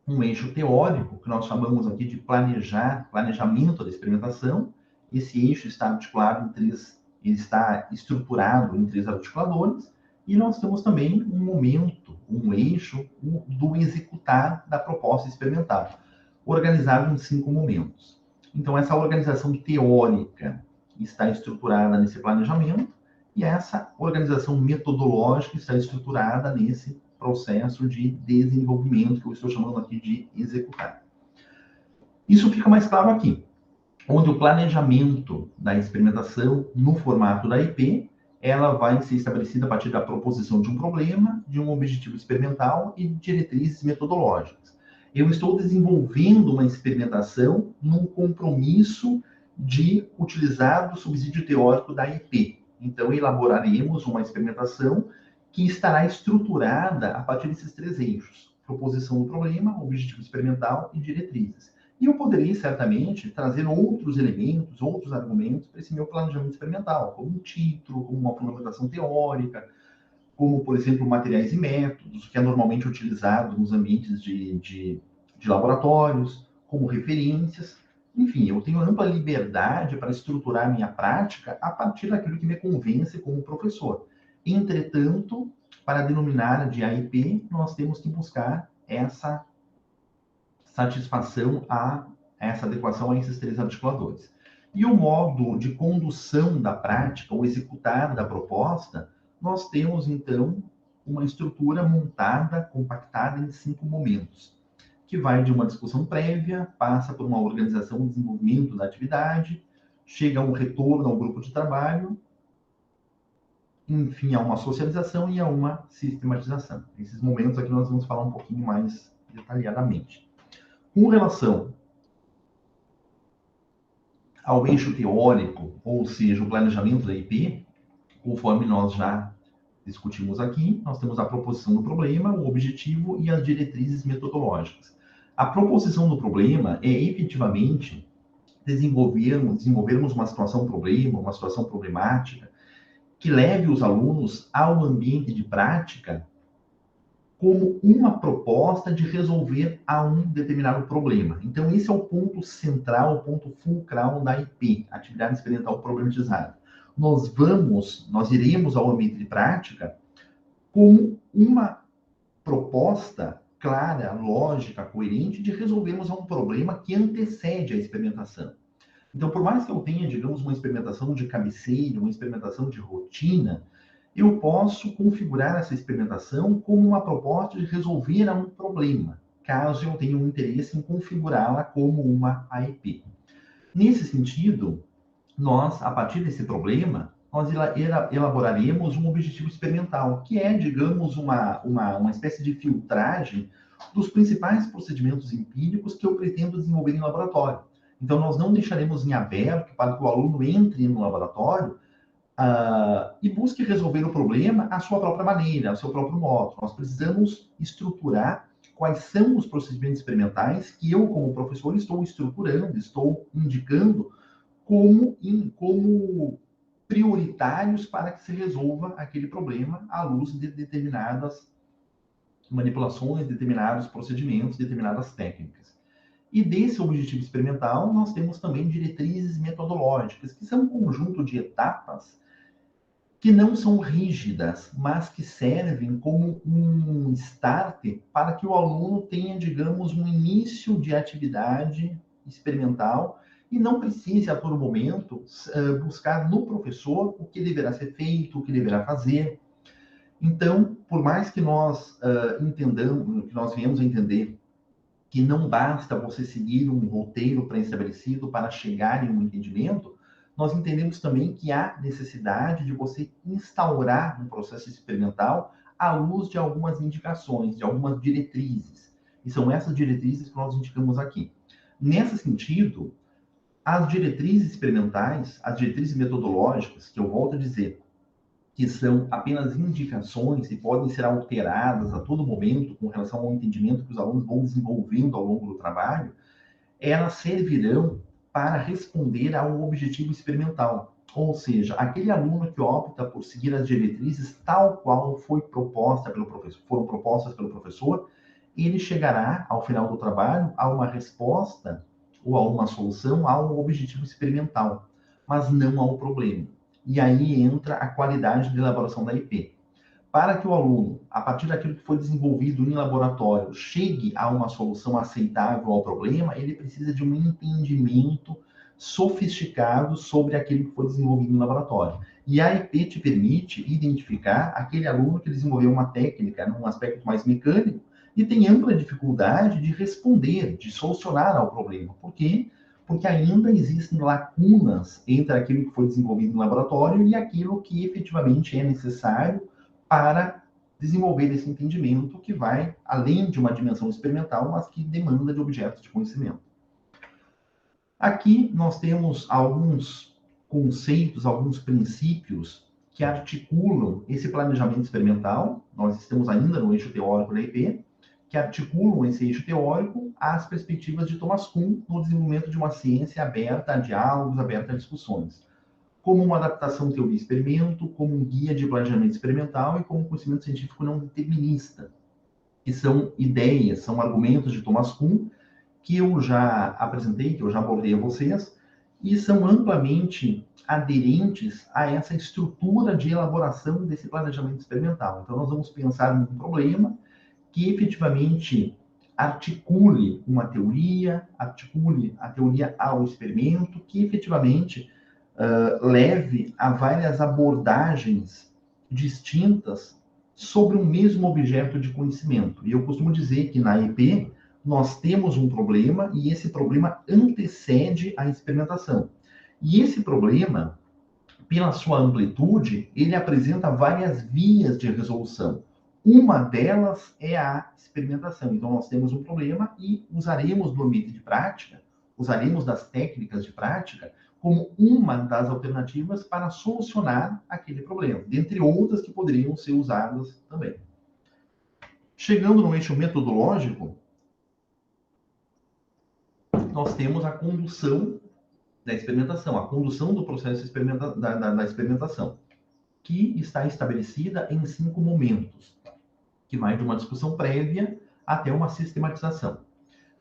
um eixo teórico, que nós chamamos aqui de planejamento da experimentação. Esse eixo está articulado em três, ele está estruturado em três articuladores, e nós temos também um momento, um eixo do executar da proposta experimental, organizado em 5 momentos. Então, essa organização teórica está estruturada nesse planejamento, e essa organização metodológica está estruturada nesse processo de desenvolvimento, que eu estou chamando aqui de executar. Isso fica mais claro aqui, onde o planejamento da experimentação no formato da IP, ela vai ser estabelecida a partir da proposição de um problema, de um objetivo experimental e de diretrizes metodológicas. Eu estou desenvolvendo uma experimentação num compromisso de utilizar o subsídio teórico da IP. Então, elaboraremos uma experimentação que estará estruturada a partir desses três eixos: proposição do problema, objetivo experimental e diretrizes. E eu poderia, certamente, trazer outros elementos, outros argumentos para esse meu planejamento experimental, como um título, como uma fundamentação teórica, como, por exemplo, materiais e métodos, que é normalmente utilizado nos ambientes de laboratórios, como referências. Enfim, eu tenho ampla liberdade para estruturar minha prática a partir daquilo que me convence como professor. Entretanto, para denominar de AIP, nós temos que buscar essa satisfação a essa adequação a esses três articuladores. E o modo de condução da prática, ou executar da proposta, nós temos, então, uma estrutura montada, compactada em 5 momentos, que vai de uma discussão prévia, passa por uma organização e desenvolvimento da atividade, chega a um retorno ao grupo de trabalho, enfim, a uma socialização e a uma sistematização. Esses momentos aqui nós vamos falar um pouquinho mais detalhadamente. Com relação ao eixo teórico, ou seja, o planejamento da IP, conforme nós já discutimos aqui, nós temos a proposição do problema, o objetivo e as diretrizes metodológicas. A proposição do problema é efetivamente desenvolvermos uma situação problema, uma situação problemática, que leve os alunos ao ambiente de prática como uma proposta de resolver a um determinado problema. Então, esse é o ponto central, o ponto fulcral da IP, Atividade Experimental Problematizada. Nós iremos ao ambiente de prática como uma proposta clara, lógica, coerente de resolvermos um problema que antecede a experimentação. Então, por mais que eu tenha, digamos, uma experimentação de cabeceira, uma experimentação de rotina, eu posso configurar essa experimentação como uma proposta de resolver um problema, caso eu tenha um interesse em configurá-la como uma AEP. Nesse sentido, nós, a partir desse problema, nós elaboraremos um objetivo experimental, que é, digamos, uma espécie de filtragem dos principais procedimentos empíricos que eu pretendo desenvolver em laboratório. Então, nós não deixaremos em aberto para que o aluno entre no laboratório e busque resolver o problema à sua própria maneira, ao seu próprio modo. Nós precisamos estruturar quais são os procedimentos experimentais que eu, como professor, estou estruturando, estou indicando como prioritários para que se resolva aquele problema à luz de determinadas manipulações, determinados procedimentos, determinadas técnicas. E desse objetivo experimental, nós temos também diretrizes metodológicas, que são um conjunto de etapas que não são rígidas, mas que servem como um start para que o aluno tenha, digamos, um início de atividade experimental e não precise, a todo momento, buscar no professor o que deverá ser feito, o que deverá fazer. Então, por mais que nós entendamos, que nós venhamos a entender que não basta você seguir um roteiro pré-estabelecido para chegar em um entendimento, nós entendemos também que há necessidade de você instaurar um processo experimental à luz de algumas indicações, de algumas diretrizes. E são essas diretrizes que nós indicamos aqui. Nesse sentido, as diretrizes experimentais, as diretrizes metodológicas, que eu volto a dizer, que são apenas indicações e podem ser alteradas a todo momento com relação ao entendimento que os alunos vão desenvolvendo ao longo do trabalho, elas servirão para responder a um objetivo experimental. Ou seja, aquele aluno que opta por seguir as diretrizes tal qual foi proposta pelo professor, foram propostas pelo professor, ele chegará, ao final do trabalho, a uma resposta ou a uma solução a um objetivo experimental, mas não ao problema. E aí entra a qualidade de elaboração da IP. Para que o aluno, a partir daquilo que foi desenvolvido em laboratório, chegue a uma solução aceitável ao problema, ele precisa de um entendimento sofisticado sobre aquilo que foi desenvolvido em laboratório. E a IP te permite identificar aquele aluno que desenvolveu uma técnica num aspecto mais mecânico e tem ampla dificuldade de responder, de solucionar ao problema. Por quê? Porque ainda existem lacunas entre aquilo que foi desenvolvido em laboratório e aquilo que efetivamente é necessário para desenvolver esse entendimento que vai além de uma dimensão experimental, mas que demanda de objetos de conhecimento. Aqui nós temos alguns conceitos, alguns princípios que articulam esse planejamento experimental. Nós estamos ainda no eixo teórico da IP, que articulam esse eixo teórico às perspectivas de Thomas Kuhn no desenvolvimento de uma ciência aberta a diálogos, aberta a discussões, como uma adaptação teoria-experimento, como um guia de planejamento experimental e como um conhecimento científico não determinista, que são ideias, são argumentos de Thomas Kuhn, que eu já apresentei, que eu já abordei a vocês, e são amplamente aderentes a essa estrutura de elaboração desse planejamento experimental. Então, nós vamos pensar num problema que efetivamente articule uma teoria, articule a teoria ao experimento, que efetivamente leve a várias abordagens distintas sobre o mesmo objeto de conhecimento. E eu costumo dizer que na IP nós temos um problema e esse problema antecede a experimentação. E esse problema, pela sua amplitude, ele apresenta várias vias de resolução. Uma delas é a experimentação. Então, nós temos um problema e usaremos do ambiente de prática, usaremos das técnicas de prática como uma das alternativas para solucionar aquele problema, dentre outras que poderiam ser usadas também. Chegando no eixo metodológico, nós temos a condução da experimentação, a condução do processo da experimentação, que está estabelecida em 5 momentos, que vai de uma discussão prévia até uma sistematização.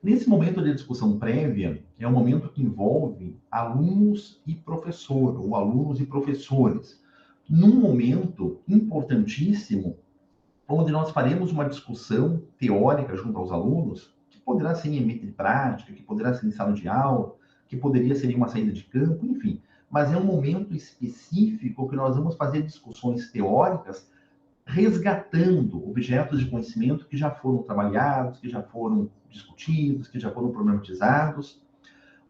Nesse momento de discussão prévia, é um momento que envolve alunos e professor, ou alunos e professores, num momento importantíssimo, onde nós faremos uma discussão teórica junto aos alunos, que poderá ser em ambiente de prática, que poderá ser em sala de aula, que poderia ser em uma saída de campo, enfim. Mas é um momento específico que nós vamos fazer discussões teóricas resgatando objetos de conhecimento que já foram trabalhados, que já foram discutidos, que já foram problematizados,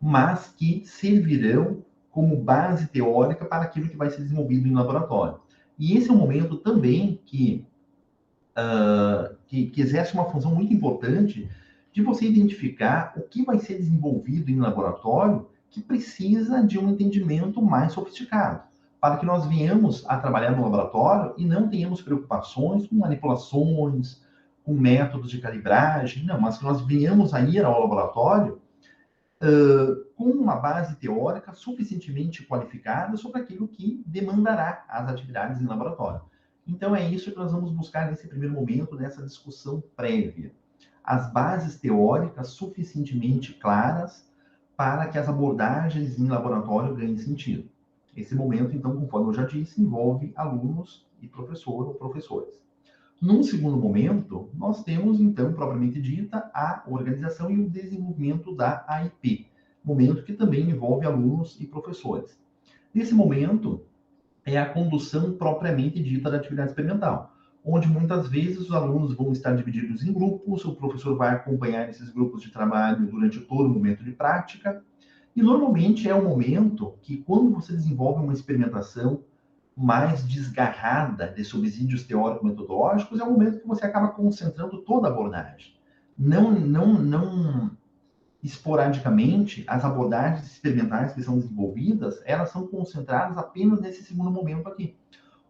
mas que servirão como base teórica para aquilo que vai ser desenvolvido em laboratório. E esse é um momento também que exerce uma função muito importante de você identificar o que vai ser desenvolvido em laboratório que precisa de um entendimento mais sofisticado, para que nós venhamos a trabalhar no laboratório e não tenhamos preocupações com manipulações, com métodos de calibragem, não, mas que nós venhamos a ir ao laboratório com uma base teórica suficientemente qualificada sobre aquilo que demandará as atividades em laboratório. Então, é isso que nós vamos buscar nesse primeiro momento, nessa discussão prévia. As bases teóricas suficientemente claras para que as abordagens em laboratório ganhem sentido. Esse momento, então, conforme eu já disse, envolve alunos e professor ou professores. Num segundo momento, nós temos, então, propriamente dita, a organização e o desenvolvimento da AIP, momento que também envolve alunos e professores. Nesse momento, é a condução propriamente dita da atividade experimental, onde muitas vezes os alunos vão estar divididos em grupos, o professor vai acompanhar esses grupos de trabalho durante todo o momento de prática, E normalmente é o momento que, quando você desenvolve uma experimentação mais desgarrada de subsídios teórico-metodológicos, é o momento que você acaba concentrando toda a abordagem. Não esporadicamente, as abordagens experimentais que são desenvolvidas, elas são concentradas apenas nesse segundo momento aqui,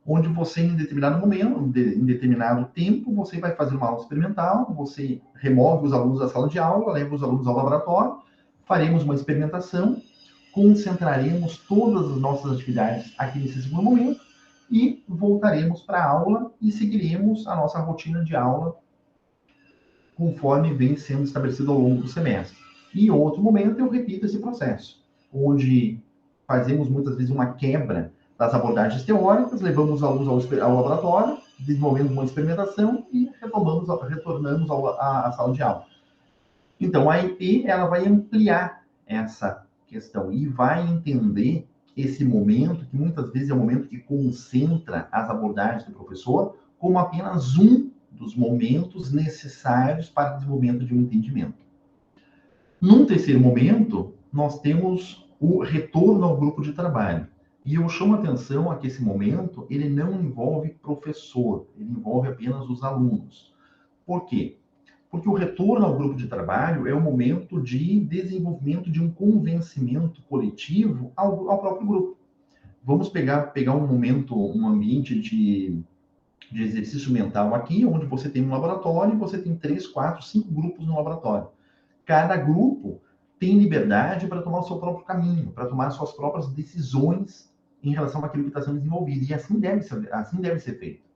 onde você, em determinado momento, em determinado tempo, você vai fazer uma aula experimental, você remove os alunos da sala de aula, leva os alunos ao laboratório, faremos uma experimentação, concentraremos todas as nossas atividades aqui nesse segundo momento e voltaremos para a aula e seguiremos a nossa rotina de aula conforme vem sendo estabelecido ao longo do semestre. E em outro momento eu repito esse processo, onde fazemos muitas vezes uma quebra das abordagens teóricas, levamos os alunos ao laboratório, desenvolvemos uma experimentação e retornamos à sala de aula. Então, a IP ela vai ampliar essa questão e vai entender esse momento, que muitas vezes é o momento que concentra as abordagens do professor, como apenas um dos momentos necessários para o desenvolvimento de um entendimento. Num terceiro momento, nós temos o retorno ao grupo de trabalho. E eu chamo a atenção a que esse momento, ele não envolve professor, ele envolve apenas os alunos. Por quê? Porque o retorno ao grupo de trabalho é o momento de desenvolvimento de um convencimento coletivo ao próprio grupo. Vamos pegar um momento, um ambiente de exercício mental aqui, onde você tem um laboratório e você tem 3, 4, 5 grupos no laboratório. Cada grupo tem liberdade para tomar o seu próprio caminho, para tomar suas próprias decisões em relação àquilo que está sendo desenvolvido. E assim deve ser feito.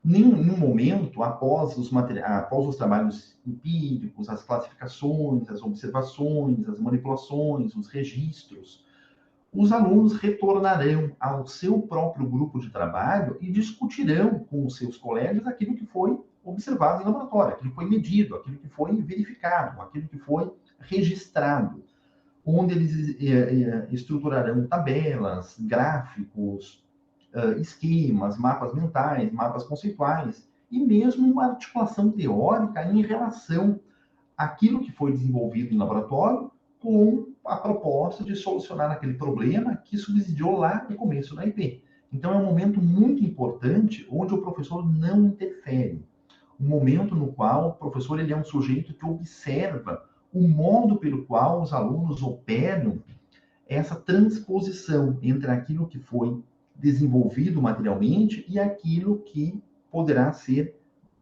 Nenhum momento, após os trabalhos empíricos, as classificações, as observações, as manipulações, os registros, os alunos retornarão ao seu próprio grupo de trabalho e discutirão com os seus colegas aquilo que foi observado em laboratório, aquilo que foi medido, aquilo que foi verificado, aquilo que foi registrado, onde eles estruturarão tabelas, gráficos, esquemas, mapas mentais, mapas conceituais, e mesmo uma articulação teórica em relação àquilo que foi desenvolvido em laboratório com a proposta de solucionar aquele problema que subsidiou lá no começo da IP. Então, é um momento muito importante onde o professor não interfere. Um momento no qual o professor ele é um sujeito que observa o modo pelo qual os alunos operam essa transposição entre aquilo que foi desenvolvido materialmente e aquilo que poderá ser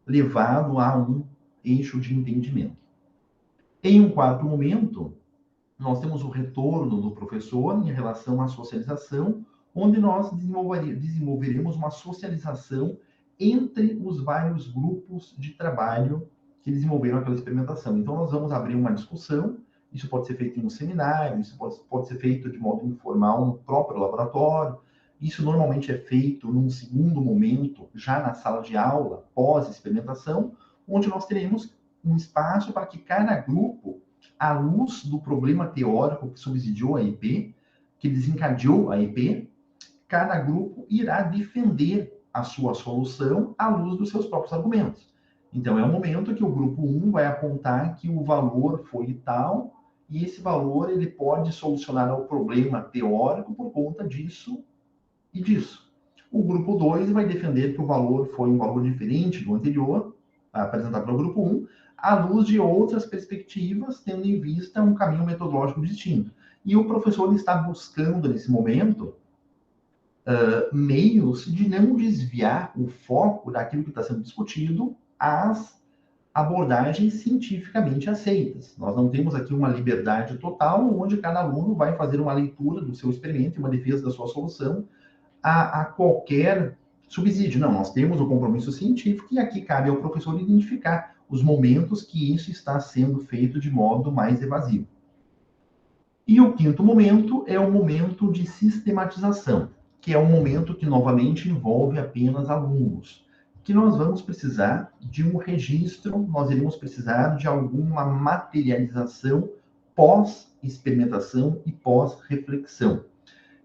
levado a um eixo de entendimento. Em um quarto momento, nós temos o retorno do professor em relação à socialização, onde nós desenvolveremos uma socialização entre os vários grupos de trabalho que desenvolveram aquela experimentação. Então, nós vamos abrir uma discussão, isso pode ser feito em um seminário, isso pode ser feito de modo informal no próprio laboratório, isso normalmente é feito num segundo momento, já na sala de aula, pós-experimentação, onde nós teremos um espaço para que cada grupo, à luz do problema teórico que subsidiou a IP, que desencadeou a IP, cada grupo irá defender a sua solução à luz dos seus próprios argumentos. Então, é um momento que o grupo 1 vai apontar que o valor foi tal, e esse valor ele pode solucionar o problema teórico por conta disso e disso. O grupo 2 vai defender que o valor foi um valor diferente do anterior, apresentado pelo grupo 1, à luz de outras perspectivas, tendo em vista um caminho metodológico distinto. E o professor está buscando, nesse momento, meios de não desviar o foco daquilo que está sendo discutido às abordagens cientificamente aceitas. Nós não temos aqui uma liberdade total, onde cada aluno vai fazer uma leitura do seu experimento e uma defesa da sua solução a qualquer subsídio. Não, nós temos o compromisso científico e aqui cabe ao professor identificar os momentos que isso está sendo feito de modo mais evasivo. E o quinto momento é o momento de sistematização, que é um momento que novamente envolve apenas alunos, que nós vamos precisar de um registro, nós iremos precisar de alguma materialização pós-experimentação e pós-reflexão.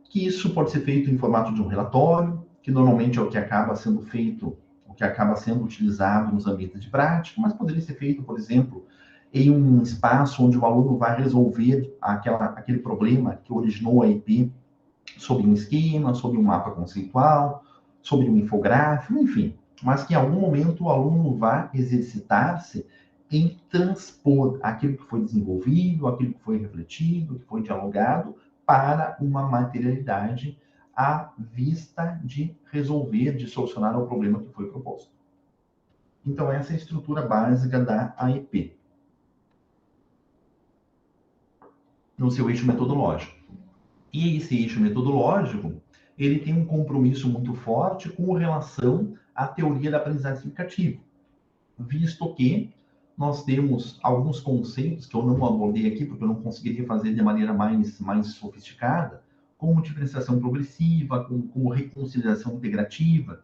Que isso pode ser feito em formato de um relatório, que normalmente é o que acaba sendo feito, o que acaba sendo utilizado nos ambientes de prática, mas poderia ser feito, por exemplo, em um espaço onde o aluno vai resolver aquele problema que originou a IP sobre um esquema, sobre um mapa conceitual, sobre um infográfico, enfim, mas que em algum momento o aluno vai exercitar-se em transpor aquilo que foi desenvolvido, aquilo que foi refletido, que foi dialogado, para uma materialidade à vista de resolver, de solucionar o problema que foi proposto. Então, essa é a estrutura básica da AEP, no seu eixo metodológico. E esse eixo metodológico, ele tem um compromisso muito forte com relação à teoria da aprendizagem significativa, visto que nós temos alguns conceitos que eu não abordei aqui, porque eu não conseguiria fazer de maneira mais sofisticada, como diferenciação progressiva, como reconciliação integrativa,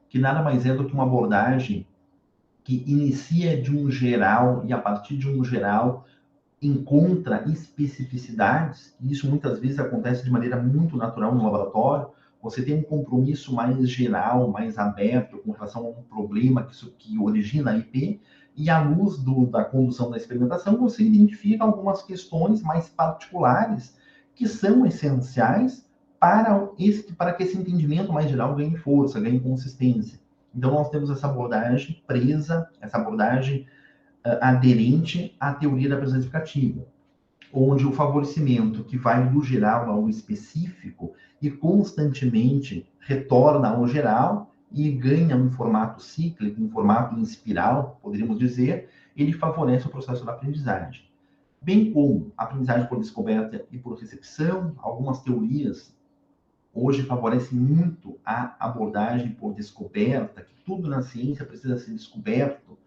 que nada mais é do que uma abordagem que inicia de um geral e, a partir de um geral, encontra especificidades, e isso muitas vezes acontece de maneira muito natural no laboratório. Você tem um compromisso mais geral, mais aberto com relação a um problema que origina a IP, e à luz da condução da experimentação, você identifica algumas questões mais particulares que são essenciais para que esse entendimento mais geral ganhe força, ganhe consistência. Então, nós temos essa abordagem presa, essa abordagem aderente à teoria da presença explicativa, onde o favorecimento que vai do geral ao específico e constantemente retorna ao geral e ganha um formato cíclico, um formato em espiral, poderíamos dizer, ele favorece o processo da aprendizagem. Bem como a aprendizagem por descoberta e por recepção, algumas teorias hoje favorecem muito a abordagem por descoberta, que tudo na ciência precisa ser descoberto,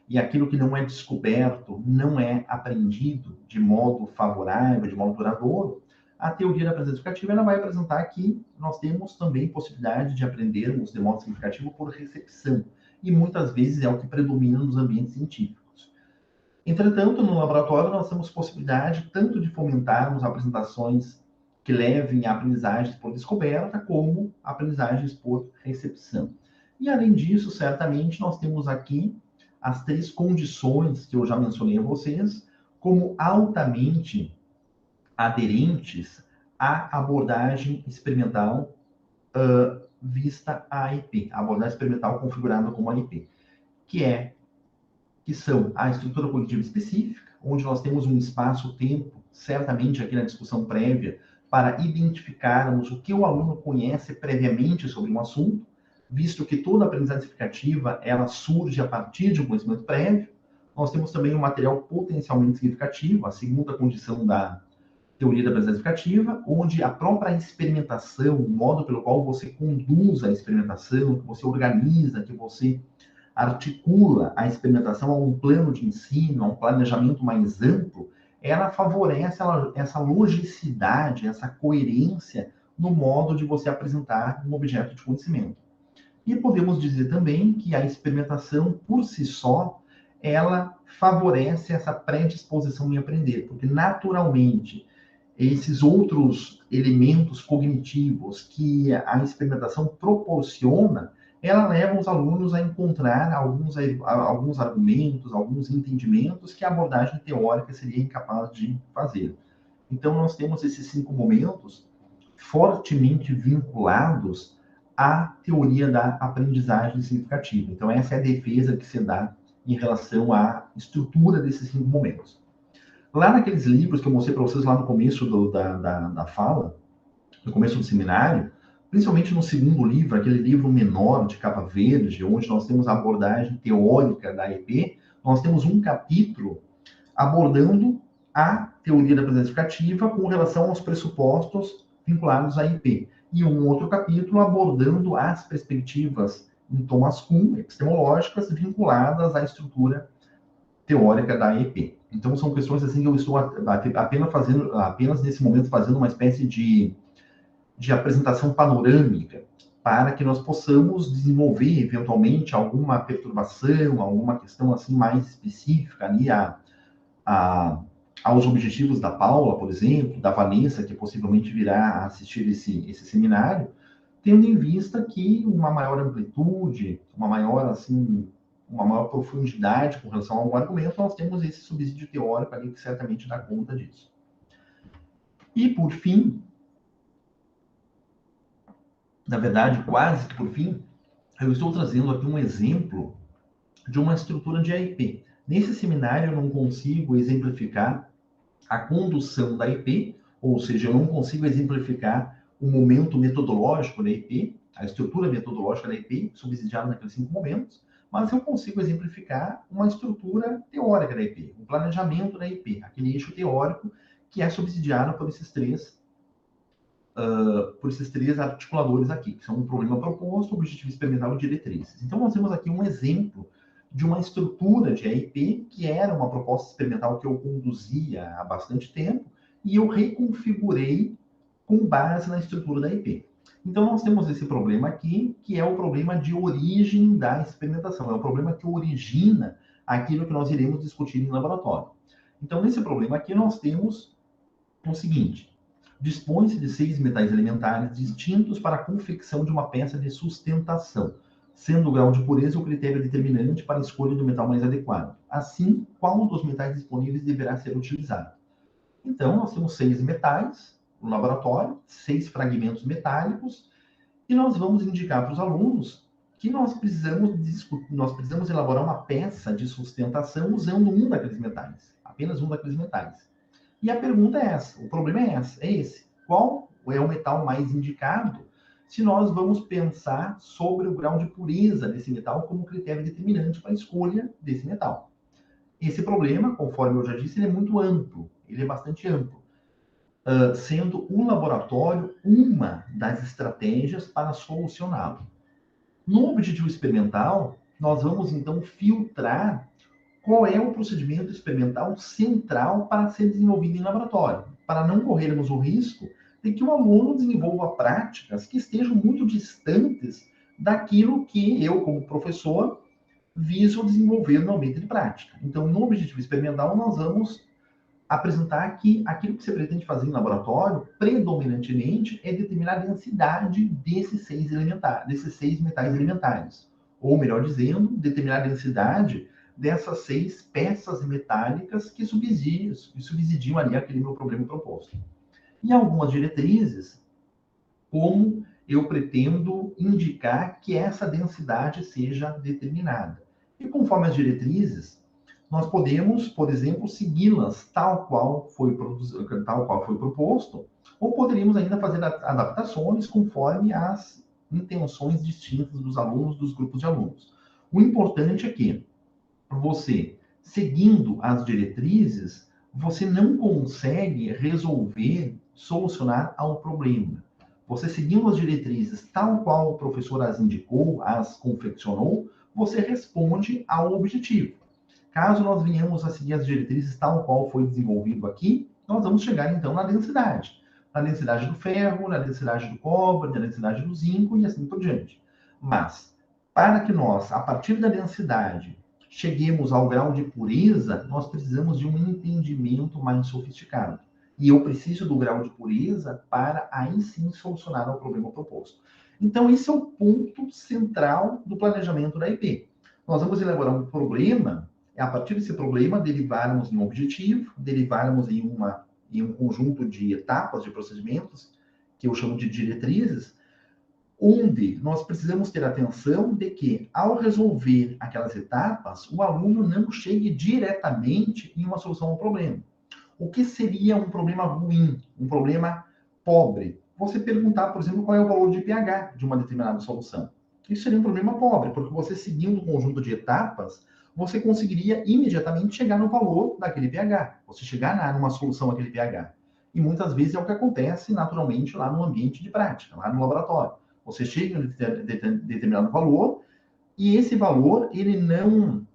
e aquilo que não é descoberto não é aprendido de modo favorável, de modo duradouro. A teoria da presença significativa ela vai apresentar que nós temos também possibilidade de aprendermos de modo significativo por recepção, e muitas vezes é o que predomina nos ambientes científicos. Entretanto, no laboratório nós temos possibilidade tanto de fomentarmos apresentações que levem a aprendizagens por descoberta, como aprendizagens por recepção. E além disso, certamente nós temos aqui as três condições que eu já mencionei a vocês, como altamente aderentes à abordagem experimental vista a AIP, a abordagem experimental configurada como AIP, que são a estrutura cognitiva específica, onde nós temos um espaço-tempo, certamente aqui na discussão prévia, para identificarmos o que o aluno conhece previamente sobre um assunto, visto que toda aprendizagem significativa ela surge a partir de um conhecimento prévio. Nós temos também um material potencialmente significativo, a segunda condição da teoria da aprendizagem significativa, onde a própria experimentação, o modo pelo qual você conduz a experimentação, que você organiza, que você articula a experimentação a um plano de ensino, a um planejamento mais amplo, ela favorece essa logicidade, essa coerência no modo de você apresentar um objeto de conhecimento. E podemos dizer também que a experimentação, por si só, ela favorece essa predisposição em aprender, porque naturalmente esses outros elementos cognitivos que a experimentação proporciona, ela leva os alunos a encontrar alguns argumentos, alguns entendimentos que a abordagem teórica seria incapaz de fazer. Então, nós temos esses 5 momentos fortemente vinculados à teoria da aprendizagem significativa. Então, essa é a defesa que se dá em relação à estrutura desses 5 momentos. Lá naqueles livros que eu mostrei para vocês lá no começo da fala, no começo do seminário, principalmente no segundo livro, aquele livro menor de capa verde, onde nós temos a abordagem teórica da EP, nós temos um capítulo abordando a teoria da presença significativa com relação aos pressupostos vinculados à IP. E um outro capítulo abordando as perspectivas em Thomas Kuhn, epistemológicas, vinculadas à estrutura teórica da EP. Então, são questões assim que eu estou apenas nesse momento fazendo uma espécie de apresentação panorâmica, para que nós possamos desenvolver, eventualmente, alguma perturbação, alguma questão assim mais específica ali aos objetivos da Paula, por exemplo, da Vanessa, que possivelmente virá a assistir esse seminário, tendo em vista que uma maior amplitude, uma maior, assim, uma maior profundidade com relação ao argumento, nós temos esse subsídio teórico ali que certamente dá conta disso. E, por fim, na verdade, quase que por fim, eu estou trazendo aqui um exemplo de uma estrutura de AIP. Nesse seminário, eu não consigo exemplificar a condução da IP, ou seja, eu não consigo exemplificar o momento metodológico da IP, a estrutura metodológica da IP, subsidiada naqueles 5 momentos, mas eu consigo exemplificar uma estrutura teórica da IP, um planejamento da IP, aquele eixo teórico que é subsidiado por esses três articuladores aqui, que são um problema proposto, objetivo experimental e diretrizes. Então, nós temos aqui um exemplo de uma estrutura de AIP, que era uma proposta experimental que eu conduzia há bastante tempo, e eu reconfigurei com base na estrutura da AIP. Então, nós temos esse problema aqui, que é o problema de origem da experimentação, é o problema que origina aquilo que nós iremos discutir em laboratório. Então, nesse problema aqui, nós temos o seguinte: dispõe-se de 6 metais elementares distintos para a confecção de uma peça de sustentação, sendo o grau de pureza o critério determinante para a escolha do metal mais adequado. Assim, qual dos metais disponíveis deverá ser utilizado? Então, nós temos 6 metais no laboratório, 6 fragmentos metálicos, e nós vamos indicar para os alunos que nós precisamos elaborar uma peça de sustentação usando um daqueles metais, apenas um daqueles metais. E a pergunta é essa, o problema é esse. Qual é o metal mais indicado se nós vamos pensar sobre o grau de pureza desse metal como critério determinante para a escolha desse metal? Esse problema, conforme eu já disse, ele é muito amplo, ele é bastante amplo, sendo o laboratório uma das estratégias para solucioná-lo. No objetivo experimental, nós vamos então filtrar qual é o procedimento experimental central para ser desenvolvido em laboratório, para não corrermos o risco de que o aluno desenvolva práticas que estejam muito distantes daquilo que eu, como professor, viso desenvolver no ambiente de prática. Então, no objetivo experimental, nós vamos apresentar que aquilo que você pretende fazer em laboratório, predominantemente, é determinar a densidade desses 6 metais elementares. Ou, melhor dizendo, determinar a densidade dessas 6 peças metálicas que subsidiam ali aquele meu problema proposto. E algumas diretrizes, como eu pretendo indicar que essa densidade seja determinada. E conforme as diretrizes, nós podemos, por exemplo, segui-las tal qual foi proposto, ou poderíamos ainda fazer adaptações conforme as intenções distintas dos alunos, dos grupos de alunos. O importante é que você, seguindo as diretrizes, você não consegue solucionar ao problema. Você seguindo as diretrizes tal qual o professor as indicou, as confeccionou, você responde ao objetivo. Caso nós venhamos a seguir as diretrizes tal qual foi desenvolvido aqui, nós vamos chegar então na densidade. Na densidade do ferro, na densidade do cobre, na densidade do zinco e assim por diante. Mas, para que nós, a partir da densidade, cheguemos ao grau de pureza, nós precisamos de um entendimento mais sofisticado. E eu preciso do grau de pureza para aí sim solucionar o problema proposto. Então, esse é o ponto central do planejamento da IP. Nós vamos elaborar um problema, e a partir desse problema, derivarmos em um objetivo, derivarmos em um conjunto de etapas, de procedimentos, que eu chamo de diretrizes, onde nós precisamos ter atenção de que, ao resolver aquelas etapas, o aluno não chegue diretamente em uma solução ao problema. O que seria um problema ruim, um problema pobre? Você perguntar, por exemplo, qual é o valor de pH de uma determinada solução. Isso seria um problema pobre, porque você seguindo um conjunto de etapas, você conseguiria imediatamente chegar no valor daquele pH, você chegar numa solução àquele pH. E muitas vezes é o que acontece naturalmente lá no ambiente de prática, lá no laboratório. Você chega em determinado valor e esse valor ele não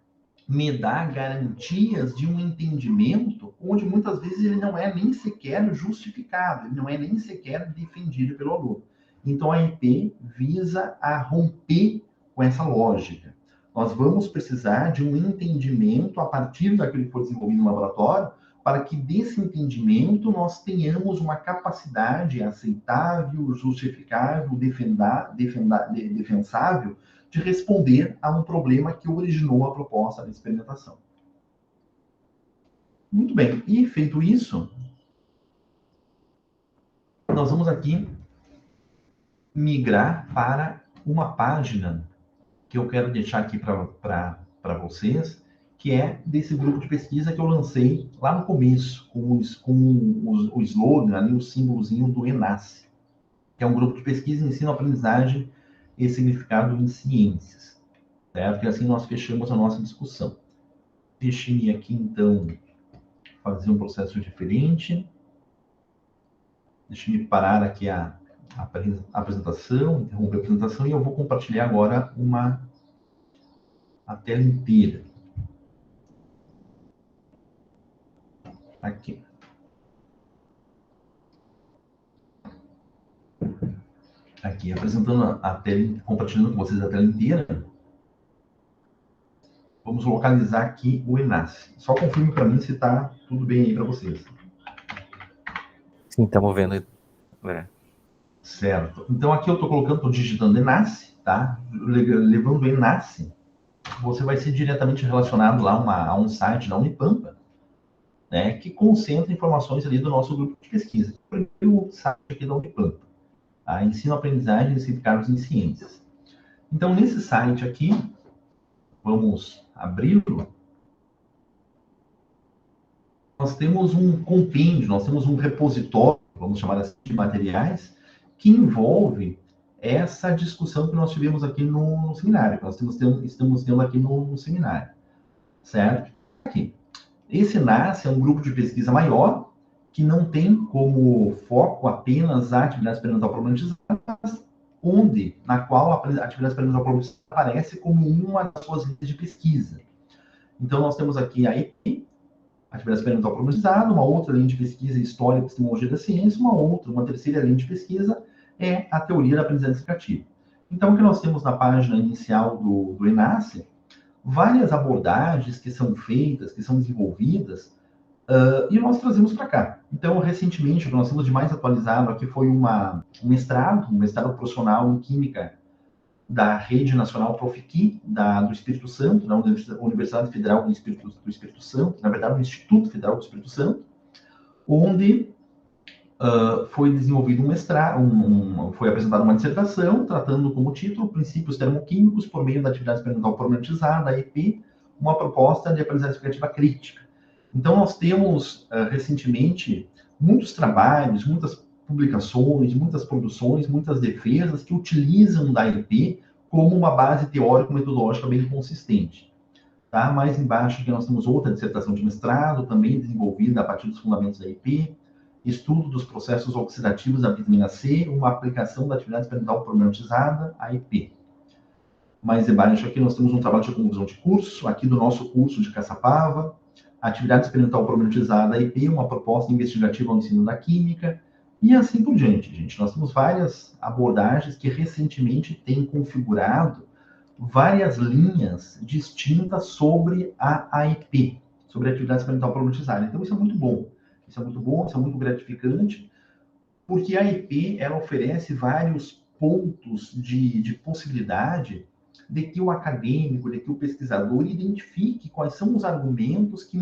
me dá garantias de um entendimento onde muitas vezes ele não é nem sequer justificado, ele não é nem sequer defendido pelo aluno. Então a IP visa a romper com essa lógica. Nós vamos precisar de um entendimento a partir daquilo que foi desenvolvido no laboratório, para que desse entendimento nós tenhamos uma capacidade aceitável, justificável, defensável de responder a um problema que originou a proposta de experimentação. Muito bem, e feito isso, nós vamos aqui migrar para uma página que eu quero deixar aqui para vocês, que é desse grupo de pesquisa que eu lancei lá no começo, com o slogan ali, o símbolozinho do ENACE, que é um grupo de pesquisa, ensino, aprendizagem e significado em ciências, certo? E assim nós fechamos a nossa discussão. Deixe-me aqui, então, fazer um processo diferente. Deixe-me parar aqui a apresentação, interromper a apresentação, e eu vou compartilhar agora a tela inteira. Aqui. Aqui, apresentando a tela, compartilhando com vocês a tela inteira. Vamos localizar aqui o ENACE. Só confirme para mim se está tudo bem aí para vocês. Sim, estamos vendo. Certo. Então, aqui eu estou colocando, estou digitando ENACE, tá? Levando o ENACE, você vai ser diretamente relacionado lá a um site da Unipampa, né, que concentra informações ali do nosso grupo de pesquisa. O primeiro site aqui da Unipampa, tá? Ensino, aprendizagem e significados em ciências. Então, nesse site aqui, vamos abri-lo. Nós temos um compêndio, nós temos um repositório, vamos chamar assim, de materiais, que envolve essa discussão que nós tivemos aqui no seminário, que nós estamos tendo aqui no seminário, certo? Aqui. Esse NACE é um grupo de pesquisa maior, que não tem como foco apenas a atividade experimental problematizada, na qual a atividade experimental problematizada aparece como uma das suas linhas de pesquisa. Então, nós temos aqui a EP, atividade experimental problematizada, uma outra linha de pesquisa, história e epistemologia da ciência, uma terceira linha de pesquisa é a teoria da aprendizagem significativa. Então, o que nós temos na página inicial do ENACE, várias abordagens que são feitas, que são desenvolvidas, e nós trazemos para cá. Então, recentemente, o que nós temos de mais atualizado aqui foi um mestrado profissional em Química da Rede Nacional Profiqui, do Espírito Santo, da Universidade Federal do Espírito Santo, na verdade, do Instituto Federal do Espírito Santo, onde foi desenvolvido um mestrado, foi apresentada uma dissertação tratando como título princípios termoquímicos por meio da atividade experimental problematizada, a EP, uma proposta de aprendizagem explicativa crítica. Então, nós temos, recentemente, muitos trabalhos, muitas publicações, muitas produções, muitas defesas que utilizam da EP como uma base teórico-metodológica bem consistente. Tá? Mais embaixo aqui nós temos outra dissertação de mestrado, também desenvolvida a partir dos fundamentos da EP, estudo dos processos oxidativos da vitamina C, uma aplicação da atividade experimental problematizada, a EP. Mais embaixo aqui nós temos um trabalho de conclusão de curso, aqui do nosso curso de Caçapava, atividade experimental problematizada, a EP, uma proposta investigativa ao ensino da química, e assim por diante, gente. Nós temos várias abordagens que recentemente têm configurado várias linhas distintas sobre a AEP, sobre a atividade experimental problematizada. Então, isso é muito bom. Isso é muito bom, isso é muito gratificante, porque a AEP, ela oferece vários pontos de possibilidade de que o acadêmico, de que o pesquisador identifique quais são os argumentos que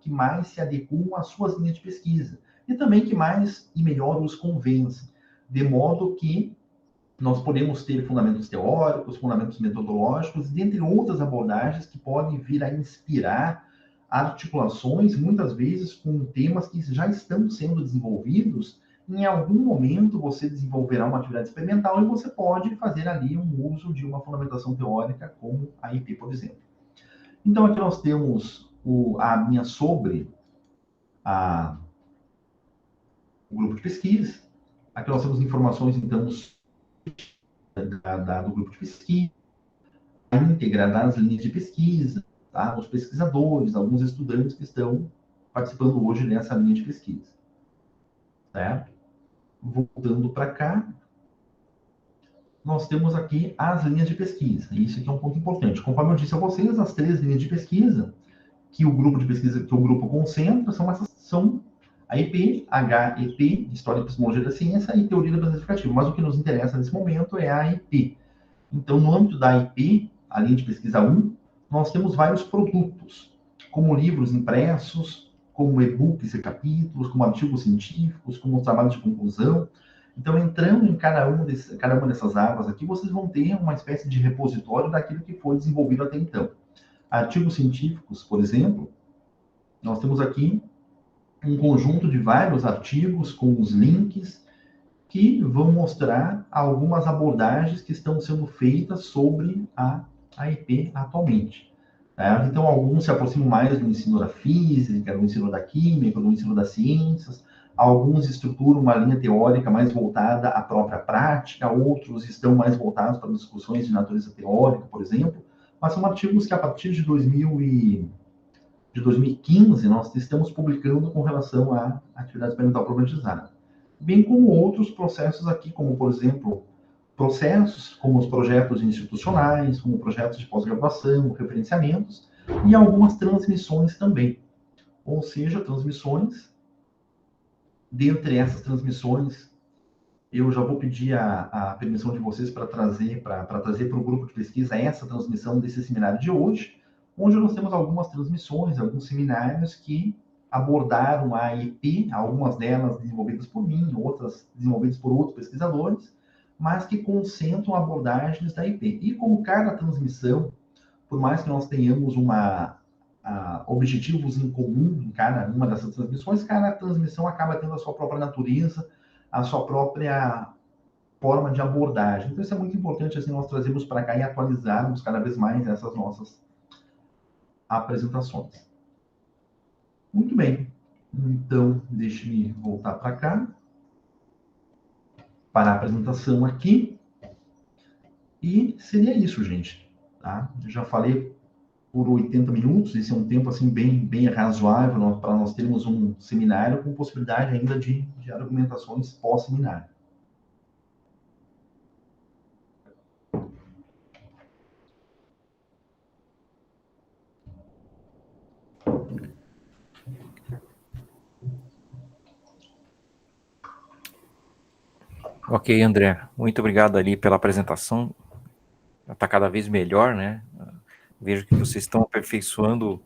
mais se adequam às suas linhas de pesquisa, e também que mais e melhor os convence, de modo que nós podemos ter fundamentos teóricos, fundamentos metodológicos, dentre outras abordagens que podem vir a inspirar articulações, muitas vezes com temas que já estão sendo desenvolvidos. Em algum momento você desenvolverá uma atividade experimental e você pode fazer ali um uso de uma fundamentação teórica, como a IP, por exemplo. Então, aqui nós temos a minha sobre o grupo de pesquisa. Aqui nós temos informações, então, do grupo de pesquisa, a íntegra das linhas de pesquisa, tá? Os pesquisadores, alguns estudantes que estão participando hoje dessa linha de pesquisa. Certo? Voltando para cá, nós temos aqui as linhas de pesquisa. E isso aqui é um ponto importante. Conforme eu disse a vocês, as 3 linhas de pesquisa que o grupo de pesquisa, que o grupo concentra, são a EP, HEP, História e Epistemologia da Ciência, e Teoria da Aprendizagem Significativa. Mas o que nos interessa nesse momento é a EP. Então, no âmbito da IP, a linha de pesquisa 1, nós temos vários produtos, como livros impressos, como e-books e capítulos, como artigos científicos, como trabalhos de conclusão. Então, entrando em cada uma dessas abas aqui, vocês vão ter uma espécie de repositório daquilo que foi desenvolvido até então. Artigos científicos, por exemplo, nós temos aqui um conjunto de vários artigos com os links que vão mostrar algumas abordagens que estão sendo feitas sobre a IP atualmente. Então, alguns se aproximam mais do ensino da física, do ensino da química, do ensino das ciências. Alguns estruturam uma linha teórica mais voltada à própria prática, outros estão mais voltados para discussões de natureza teórica, por exemplo. Mas são artigos que, a partir de 2015, nós estamos publicando com relação à atividade experimental problematizada. Bem como outros processos aqui, como, por exemplo, processos como os projetos institucionais, como projetos de pós-graduação, referenciamentos, e algumas transmissões também. Ou seja, transmissões. Dentre essas transmissões, eu já vou pedir a permissão de vocês para trazer para o grupo de pesquisa essa transmissão desse seminário de hoje, onde nós temos algumas transmissões, alguns seminários que abordaram a IP, algumas delas desenvolvidas por mim, outras desenvolvidas por outros pesquisadores, mas que concentram abordagens da IP. E como cada transmissão, por mais que nós tenhamos objetivos em comum em cada uma dessas transmissões, cada transmissão acaba tendo a sua própria natureza, a sua própria forma de abordagem. Então, isso é muito importante, assim, nós trazermos para cá e atualizarmos cada vez mais essas nossas apresentações. Muito bem. Então, deixe-me voltar para cá, para a apresentação aqui. E seria isso, gente. Tá? Eu já falei por 80 minutos, esse é um tempo assim bem razoável para nós termos um seminário com possibilidade ainda de argumentações pós-seminário. Ok, André, muito obrigado ali pela apresentação. Está cada vez melhor, né? Vejo que vocês estão aperfeiçoando,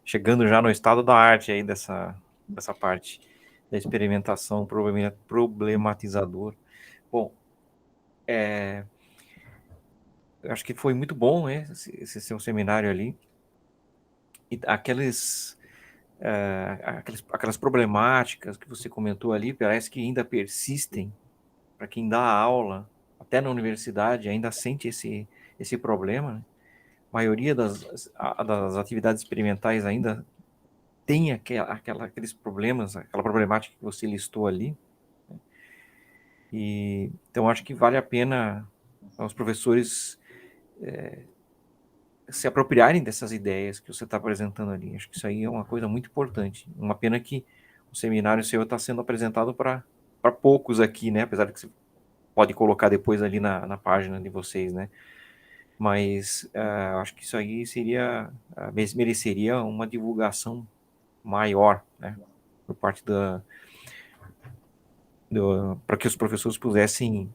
chegando já no estado da arte aí dessa parte da experimentação problematizador. Bom, eu acho que foi muito bom, né, esse seu seminário ali. E aquelas problemáticas que você comentou ali, parece que ainda persistem para quem dá aula, até na universidade, ainda sente esse problema, né? A maioria das atividades experimentais ainda tem aqueles problemas, aquela problemática que você listou ali. Né? E então acho que vale a pena os professores se apropriarem dessas ideias que você está apresentando ali. Acho que isso aí é uma coisa muito importante. Uma pena que o seminário seu está sendo apresentado para poucos aqui, né? Apesar de que você pode colocar depois ali na página de vocês, né? Mas acho que isso aí mereceria uma divulgação maior, né? Por parte para que os professores pudessem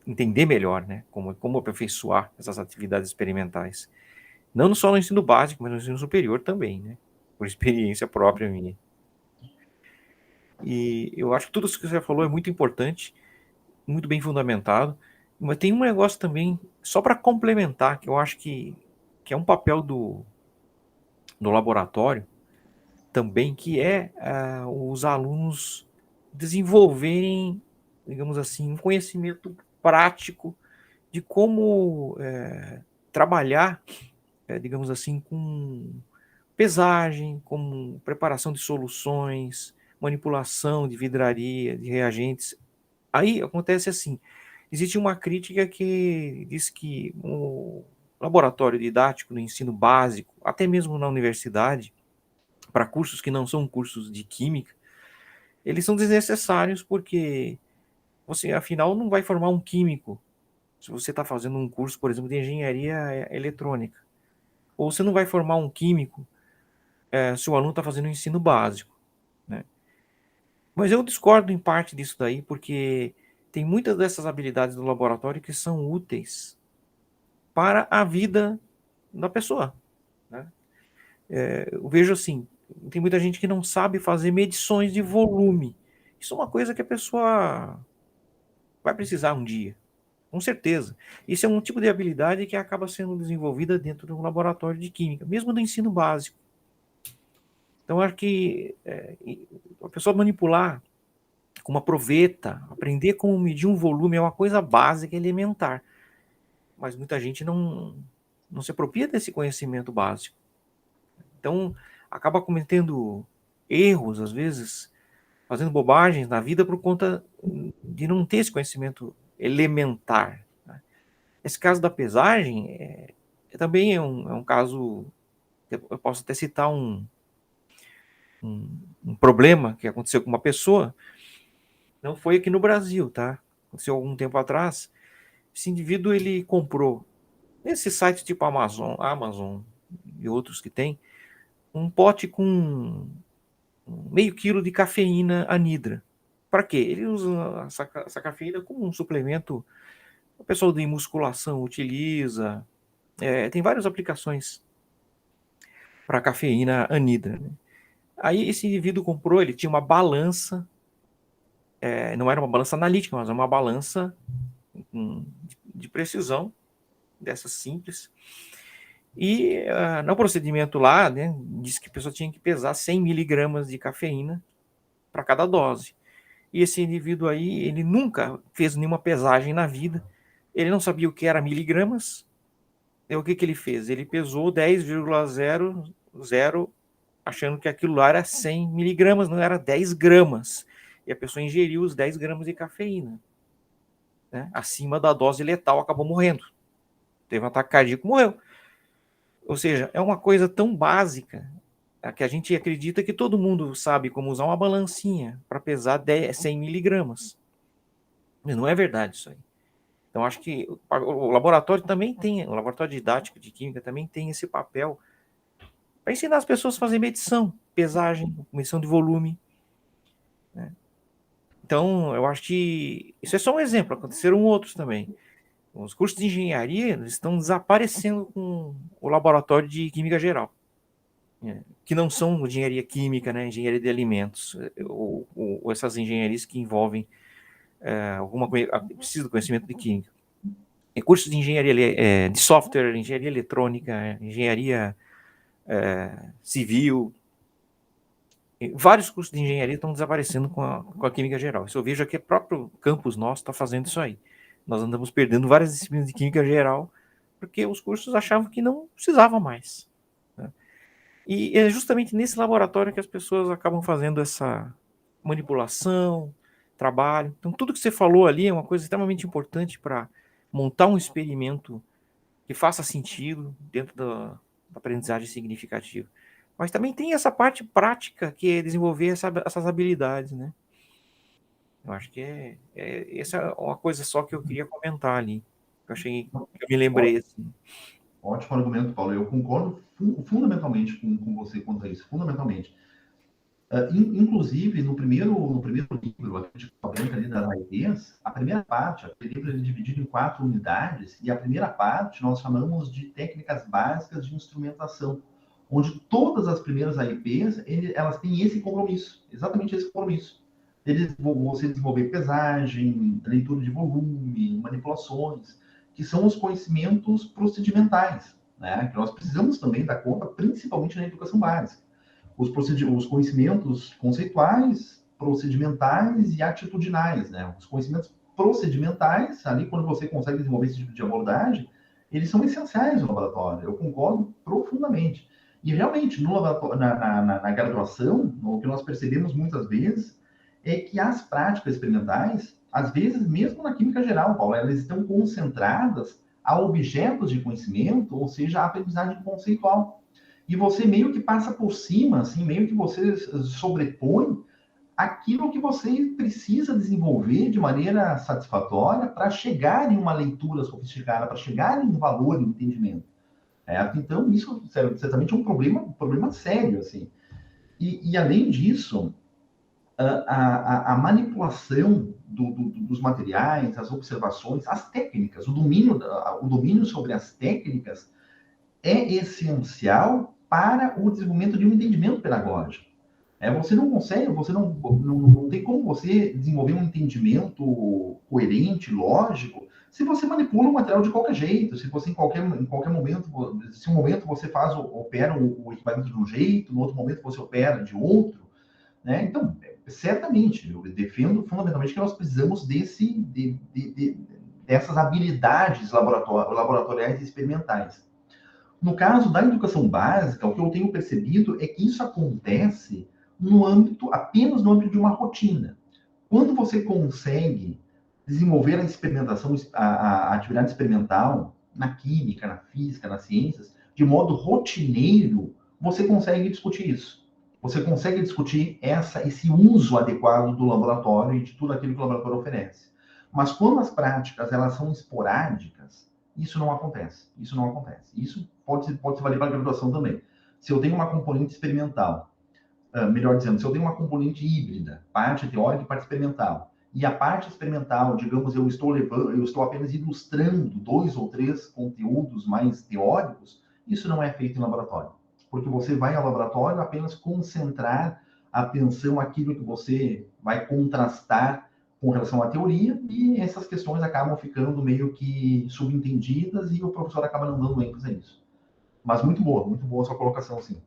entender melhor, né? Como aperfeiçoar essas atividades experimentais. Não só no ensino básico, mas no ensino superior também, né? Por experiência própria minha. E eu acho que tudo isso que você falou é muito importante, muito bem fundamentado. Mas tem um negócio também, só para complementar, que eu acho que é um papel do laboratório também, que é os alunos desenvolverem, digamos assim, um conhecimento prático de como trabalhar, digamos assim, com pesagem, com preparação de soluções, manipulação de vidraria, de reagentes. Aí acontece assim, existe uma crítica que diz que o laboratório didático no ensino básico, até mesmo na universidade, para cursos que não são cursos de química, eles são desnecessários porque você, afinal, não vai formar um químico se você está fazendo um curso, por exemplo, de engenharia eletrônica. Ou você não vai formar um químico se o aluno está fazendo o ensino básico, né? Mas eu discordo em parte disso daí, porque tem muitas dessas habilidades do laboratório que são úteis para a vida da pessoa, né? Eu vejo assim, tem muita gente que não sabe fazer medições de volume. Isso é uma coisa que a pessoa vai precisar um dia, com certeza. Isso é um tipo de habilidade que acaba sendo desenvolvida dentro de um laboratório de química, mesmo do ensino básico. Então, acho que a pessoa manipular como proveta, aprender como medir um volume é uma coisa básica, elementar. Mas muita gente não se apropria desse conhecimento básico. Então, acaba cometendo erros, às vezes, fazendo bobagens na vida por conta de não ter esse conhecimento elementar, né? Esse caso da pesagem também é um caso, eu posso até citar um problema que aconteceu com uma pessoa, não foi aqui no Brasil, tá? Aconteceu algum tempo atrás. Esse indivíduo, ele comprou, nesse site tipo Amazon e outros que tem, um pote com meio quilo de cafeína anidra. Para quê? Ele usa essa cafeína como um suplemento. O pessoal de musculação utiliza. Tem várias aplicações para cafeína anidra, né? Aí esse indivíduo comprou, ele tinha uma balança, não era uma balança analítica, mas uma balança de precisão, dessas simples. E no procedimento lá, né, disse que a pessoa tinha que pesar 100 miligramas de cafeína para cada dose. E esse indivíduo aí, ele nunca fez nenhuma pesagem na vida, ele não sabia o que era miligramas. E o que ele fez? Ele pesou 10,00, achando que aquilo lá era 100 miligramas, não era 10 gramas. E a pessoa ingeriu os 10 gramas de cafeína, né, acima da dose letal, acabou morrendo. Teve um ataque cardíaco, morreu. Ou seja, é uma coisa tão básica que a gente acredita que todo mundo sabe como usar uma balancinha para pesar 100 miligramas. Mas não é verdade isso aí. Então, acho que o laboratório também tem, o laboratório didático de química também tem esse papel para ensinar as pessoas a fazer medição, pesagem, medição de volume, né? Então, eu acho que isso é só um exemplo, aconteceram outros também. Os cursos de engenharia estão desaparecendo com o laboratório de química geral, que não são engenharia química, né, engenharia de alimentos, ou essas engenharias que envolvem alguma coisa, precisa do conhecimento de química. Cursos de engenharia de software, engenharia eletrônica, engenharia civil, vários cursos de engenharia estão desaparecendo com a química geral. Isso eu vejo aqui, o próprio campus nosso está fazendo isso aí. Nós andamos perdendo várias disciplinas de química geral porque os cursos achavam que não precisavam mais, né? E é justamente nesse laboratório que as pessoas acabam fazendo essa manipulação, trabalho. Então, tudo que você falou ali é uma coisa extremamente importante para montar um experimento que faça sentido dentro da aprendizagem significativa. Mas também tem essa parte prática, que é desenvolver essas habilidades, né? Eu acho que essa é uma coisa só que eu queria comentar ali. Eu me lembrei assim. Ótimo argumento, Paulo. Eu concordo fundamentalmente com você quanto a isso, fundamentalmente. Inclusive, no primeiro livro, aqui de Copa Branca, ali das AIPs, a primeira parte, aquele livro é dividido em 4 unidades, e a primeira parte nós chamamos de técnicas básicas de instrumentação, onde todas as primeiras AIPs, elas têm esse compromisso, exatamente esse compromisso. Você desenvolver pesagem, leitura de volume, manipulações, que são os conhecimentos procedimentais, né? Que nós precisamos também dar conta, principalmente na educação básica. Os conhecimentos conceituais, procedimentais e atitudinais, né? Os conhecimentos procedimentais, ali quando você consegue desenvolver esse tipo de abordagem, eles são essenciais no laboratório. Eu concordo profundamente. E realmente, no laboratório, na graduação, o que nós percebemos muitas vezes é que as práticas experimentais, às vezes, mesmo na química geral, Paulo, elas estão concentradas a objetos de conhecimento, ou seja, a aprendizagem conceitual. E você meio que passa por cima, assim, meio que você sobrepõe aquilo que você precisa desenvolver de maneira satisfatória para chegar em uma leitura sofisticada, para chegar em um valor, em entendimento. Então, isso certamente é um problema sério, assim. E além disso, a manipulação dos materiais, as observações, as técnicas, o domínio sobre as técnicas é essencial para o desenvolvimento de um entendimento pedagógico. Você não consegue, não tem como você desenvolver um entendimento coerente, lógico, se você manipula o material de qualquer jeito, se você em qualquer momento, se um momento você opera o equipamento de um jeito, no outro momento você opera de outro, né? Então, certamente, eu defendo fundamentalmente que nós precisamos dessas habilidades laboratoriais e experimentais. No caso da educação básica, o que eu tenho percebido é que isso acontece apenas no âmbito de uma rotina. Quando você consegue desenvolver a experimentação, a atividade experimental na química, na física, nas ciências, de modo rotineiro, você consegue discutir isso. Você consegue discutir esse uso adequado do laboratório e de tudo aquilo que o laboratório oferece. Mas quando as práticas elas são esporádicas, isso não acontece. Isso não acontece. Isso pode se valer para a graduação também. Se eu tenho uma componente experimental, melhor dizendo, se eu tenho uma componente híbrida, parte teórica e parte experimental, e a parte experimental, digamos, eu estou apenas ilustrando 2 ou 3 conteúdos mais teóricos, isso não é feito em laboratório. Porque você vai ao laboratório apenas concentrar a atenção àquilo que você vai contrastar com relação à teoria, e essas questões acabam ficando meio que subentendidas e o professor acaba não dando ênfase a isso. Mas muito boa a sua colocação, sim.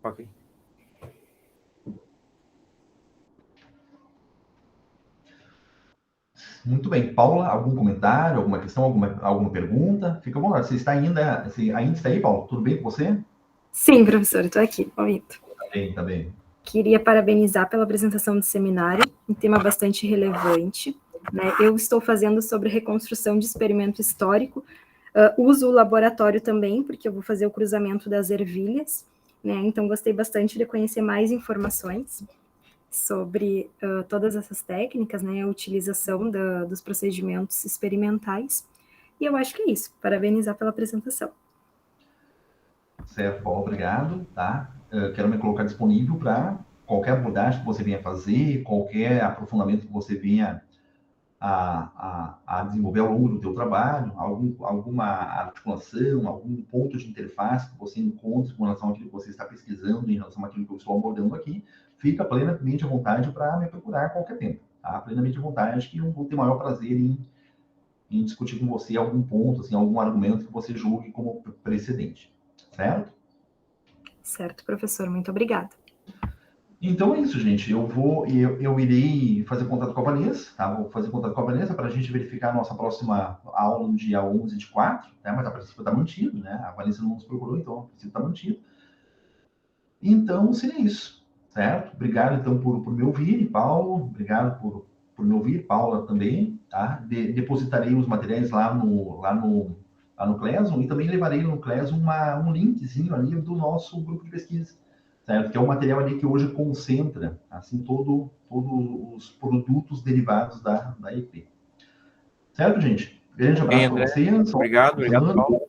Ok. Muito bem. Paula, algum comentário, alguma questão, alguma pergunta? Fica bom. Você ainda está aí, Paula? Tudo bem com você? Sim, professor, estou aqui, ouvindo. Tá bem. Queria parabenizar pela apresentação do seminário, um tema bastante relevante, né? Eu estou fazendo sobre reconstrução de experimento histórico, uso o laboratório também, porque eu vou fazer o cruzamento das ervilhas, né? Então, gostei bastante de conhecer mais informações sobre todas essas técnicas, né? A utilização dos procedimentos experimentais. E eu acho que é isso. Parabenizar pela apresentação. Certo, Paula, obrigado. Tá? Quero me colocar disponível para qualquer abordagem que você venha fazer, qualquer aprofundamento que você venha a desenvolver ao longo do teu trabalho, alguma articulação, algum ponto de interface que você encontre com relação àquilo que você está pesquisando, em relação àquilo que eu estou abordando aqui, fica plenamente à vontade para me procurar a qualquer tempo. Tá? Plenamente à vontade, que eu vou ter maior prazer em discutir com você algum ponto, assim, algum argumento que você julgue como precedente. Certo? Certo, professor. Muito obrigada. Então é isso, gente. Eu irei fazer contato com a Vanessa, tá? Vou fazer contato com a Vanessa para a gente verificar a nossa próxima aula no dia 11 de 4, né? Mas a princípio está mantido, né? A Vanessa não nos procurou, então a princípio está mantido. Então seria isso, certo? Obrigado, então, por me ouvir, Paulo. Obrigado por me ouvir, Paula também, tá? Depositarei os materiais lá no Cleson e também levarei no Cleson um linkzinho ali do nosso grupo de pesquisa, certo? Que é o material ali que hoje concentra, assim, todos os produtos derivados da EP. Certo, gente? Grande Ok, abraço para André. vocês. Obrigado, Paulo.